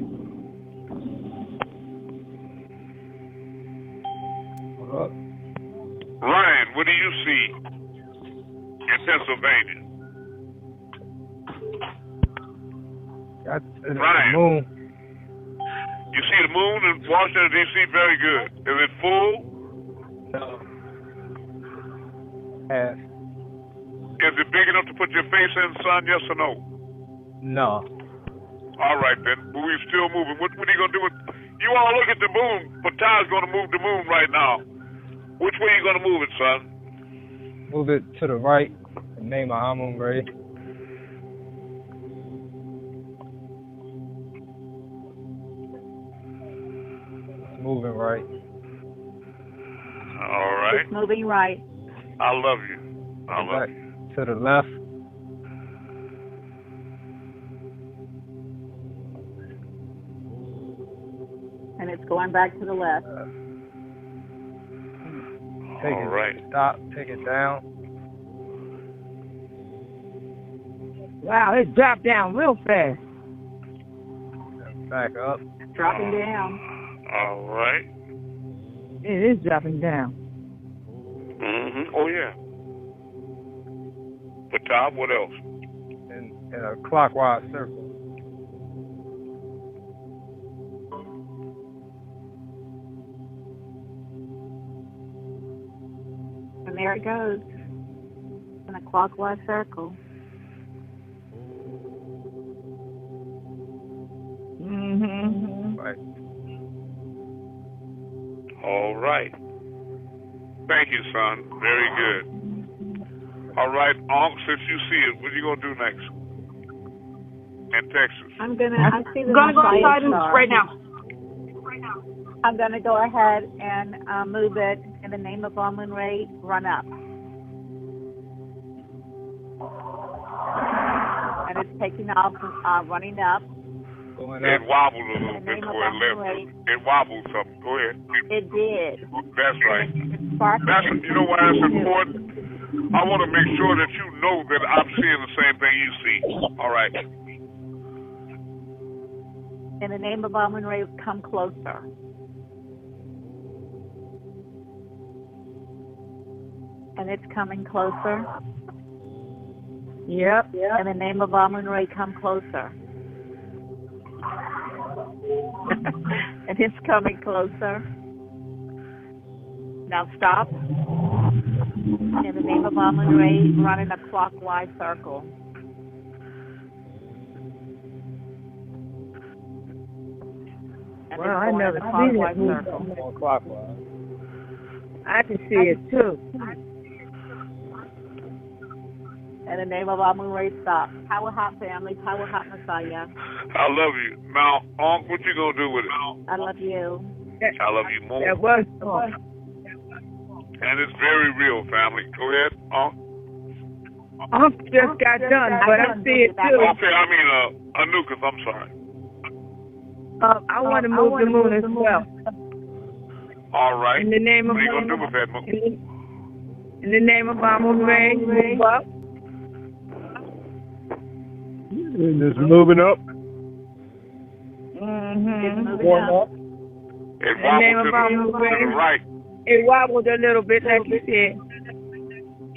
Ryan, what do you see in Pennsylvania? Ryan, moon. you see the moon in Washington, D.C.? Very good. Is it full? No. Half. Is it big enough to put your face in, son? Yes or no? No. All right, then. But we're still moving. What are you going to do with... You all look at the moon. Bata's going to move the moon right now. Which way are you going to move it, son? Move it to the right. The name of Amun-Rayay. Moving right. All right. It's moving right. I love you. I love you. To the left. And it's going back to the left. Take All it. right. Stop. Take it down. Wow, it dropped down real fast. Back up. Dropping down. All right. It is dropping down. Mm-hmm. Oh, yeah. Bata, what else? In a clockwise circle. And there it goes. In a clockwise circle. Mm-hmm. Right. All right. Thank you, son. Very good. All right, Unc, since you see it, what are you going to do next? In Texas. I see the I'm gonna go outside right now. I'm going to go ahead and move it in the name of Amun-Rayay, run up. And it's taking off, running up. It wobbled a little bit before it left. It wobbled something. Go ahead. It did. That's right. That's, you know why it's important? I want to make sure that you know that I'm seeing the same thing you see. All right. In the name of Amun-Rayay, come closer. And it's coming closer. Yep. In the name of Amun-Rayay, come closer. And it's coming closer. Now stop. In the name of Amun-Rayay, run in a clockwise circle. And Well, it's I going in never a seen clockwise it move. circle. Clockwise. I can see it too. In the name of Amun-Rayay, stop. Power Hot family, Power Hot Messiah. I love you. Now, Unc, what you gonna do with it? I love you. I love you more. That was And it's very real, family. Go ahead, Unc. just got done, but I see it too. Okay, I mean, Anukas, I'm sorry. I want to move the moon as well. All right. In the name of what are you gonna do with that moon? In the name of Amun-Rayay, move up. And it's moving up. Mm-hmm. Going up. It In the name wobbles of to the Amun-Rayay. right. It wobbled a little bit, like you said.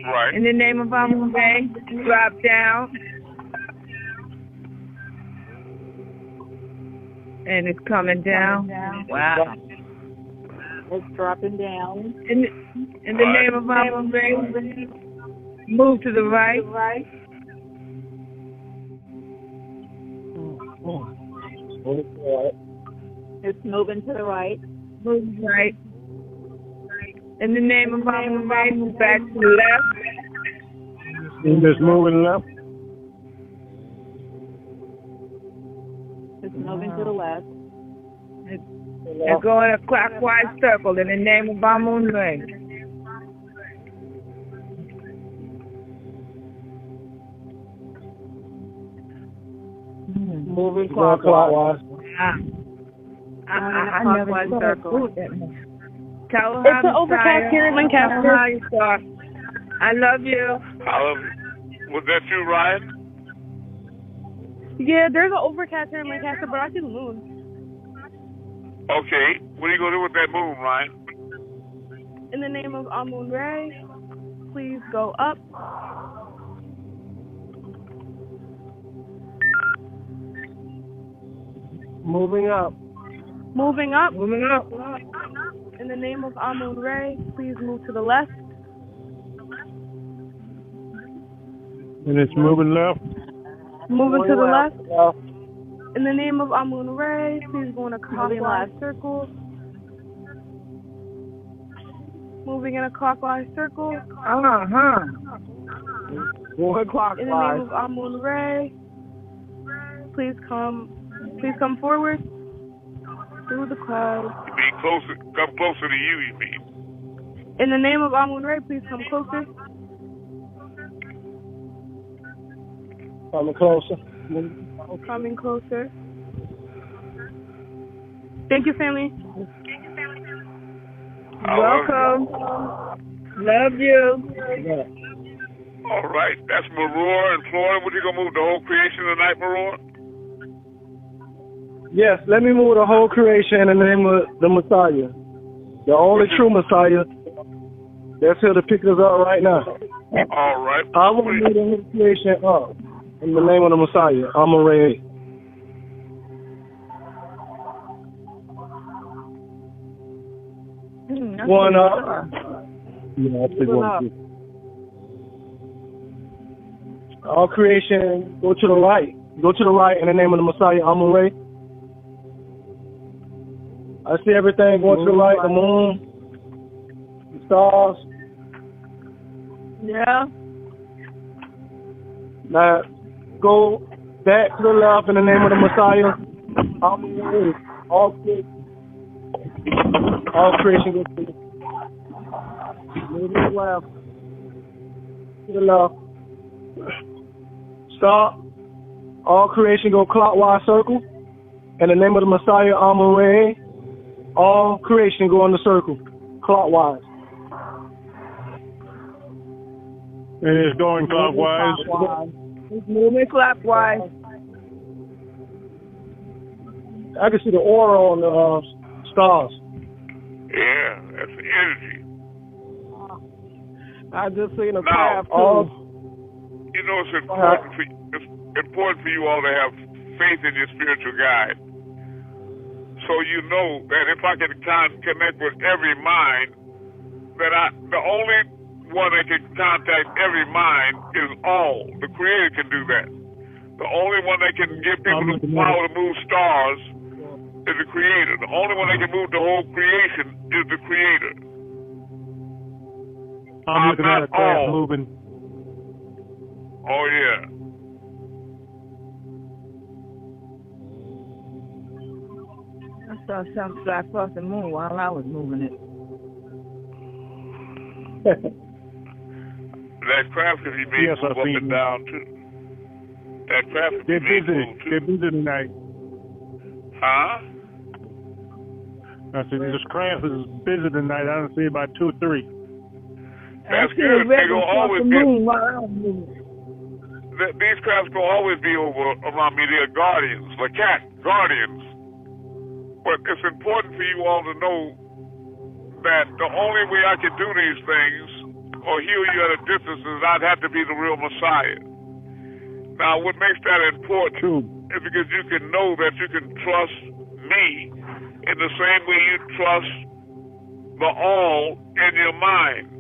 Right. In the name of Amun-Rayay, drop down. And it's coming down. Wow. It's dropping down. In the name of Amun-Rayay, move to the right. It's moving to the right. Move right. In the name of Amun-Rayay, move back to the left. And it's moving left. It's moving to the left. And go in a clockwise circle in the name of Amun-Rayay. Moving Going clockwise. I never saw circle. that. Tell her It's an overcast here in Lancaster. I love you. I love you. Was that you, Ryan? Yeah, there's an overcast here in Lancaster, but I see the moon. Okay. What are you gonna do with that moon, Ryan? In the name of Amun-Rayay, please go up. Moving up. Moving up. Moving up. In the name of Amun-Rayay, please move to the left. And it's moving left. Moving to the left. Left. In the name of Amun-Rayay, please go in a clockwise circle. Moving in a clockwise circle. Uh-huh. Going In the name clockwise. of Amun-Rayay, please come forward through the clouds. Come closer to you, you mean? In the name of Amun-Rayay, please come closer. Coming closer. Coming closer. Thank you, family. Welcome. Love you. All right. That's Maror in Florida. What, you gonna move the whole creation tonight, Maror? Yes, let me move the whole creation in the name of the Messiah, the only true Messiah that's here to pick us up right now. All right. I will move the whole creation up in the name of the Messiah. Amun-Rayay. One up. Yeah, I think one. All creation, go to the right. Go to the right in the name of the Messiah, Amun-Rayay. I see everything going to the right, the moon, the stars. Yeah. Now, go back to the left in the name of the Messiah. Amun-Rayay. All creation goes to the left. To the left. Stop. All creation go clockwise circle. In the name of the Messiah, Amun-Rayay. All creation go in the circle, clockwise. And it's going clockwise. It's moving clockwise. I can see the aura on the stars. Yeah, that's the energy. I just seen a Now, path too. You know, it's important for you all to have faith in your spiritual guide. So you know that if I can connect with every mind, that the only one that can contact every mind is all. The Creator can do that. The only one that can give people the power to move stars is the creator. The only one that can move the whole creation is the creator. I'm looking at a craft moving. Oh, yeah. I saw something fly across the moon while I was moving it. That craft can be made move up and down, too. That craft can be made move, too. They're busy tonight. Huh? I said, this craft is busy tonight. I don't see about 2 or 3. That's good. They will always be. These crafts will always be over around me. They're guardians, like cat guardians. But it's important for you all to know that the only way I can do these things or heal you at a distance is I'd have to be the real Messiah. Now, what makes that important is because you can know that you can trust me in the same way you trust the all in your mind.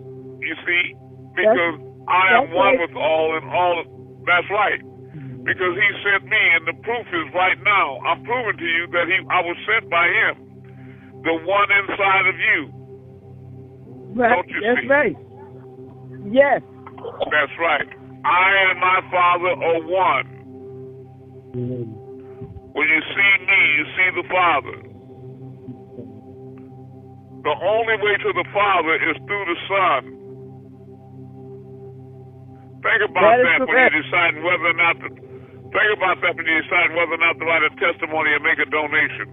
You see, because I am one with all and all. That's right. Because he sent me, and the proof is right now. I'm proving to you that I was sent by him, the one inside of you. Right. Don't you That's see? right. Yes. That's right. I and my Father are one. When you see me, you see the Father. The only way to the Father is through the Son. Think about that when you're deciding whether or not to. Think about that when you're deciding whether or not to write a testimony or make a donation.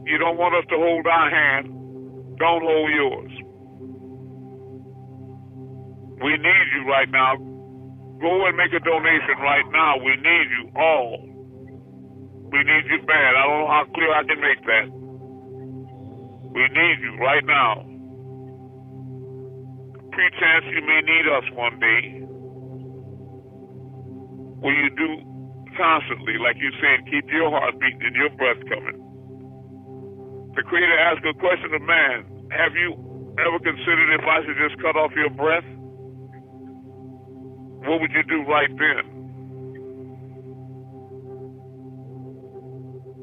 You don't want us to hold our hand. Don't hold yours. We need you right now. Go and make a donation right now. We need you all. We need you bad. I don't know how clear I can make that. We need you right now. Pre-chance you may need us one day. Will you do constantly, like you said, keep your heart beating and your breath coming. The Creator asked a question of man. Have you ever considered if I should just cut off your breath? What would you do right then?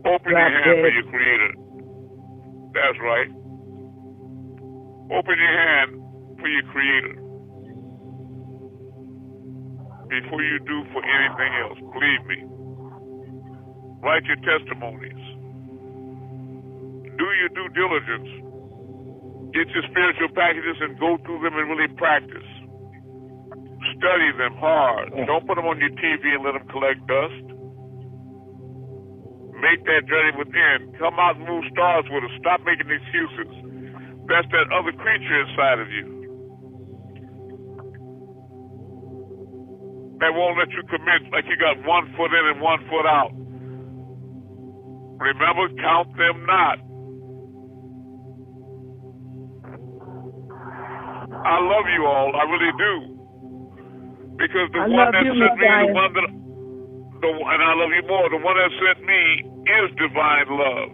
Open your hand for your Creator. That's right. Open your hand for your Creator before you do for anything else. Believe me. Write your testimonies. Do your due diligence. Get your spiritual packages and go through them and really practice. Study them hard. Don't put them on your TV and let them collect dust. Make that journey within. Come out and move stars with us. Stop making excuses. That's that other creature inside of you that won't let you commit like you got 1 foot in and 1 foot out. Remember, count them not. I love you all. I really do. Because the one that sent me, the one that, and I love you more, the one that sent me is divine love.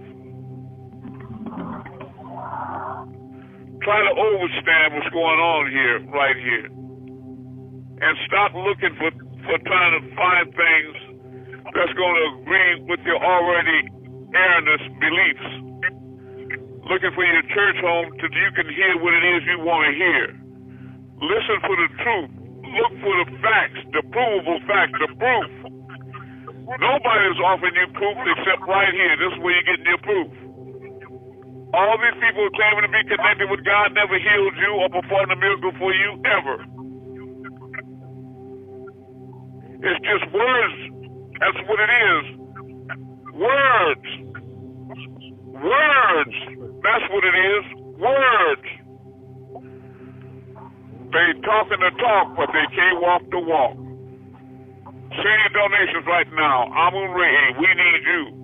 Try to overstand what's going on here, right here. And stop looking for trying to find things that's going to agree with your already erroneous beliefs. Looking for your church home so you can hear what it is you want to hear. Listen for the truth. Look for the facts, the provable facts, the proof. Nobody's offering you proof except right here. This is where you're getting your proof. All these people claiming to be connected with God never healed you or performed a miracle for you ever. It's just words. That's what it is. Words. Words. That's what it is. Words. They talking the talk, but they can't walk the walk. Send your donations right now. Amun-Rayay, we need you.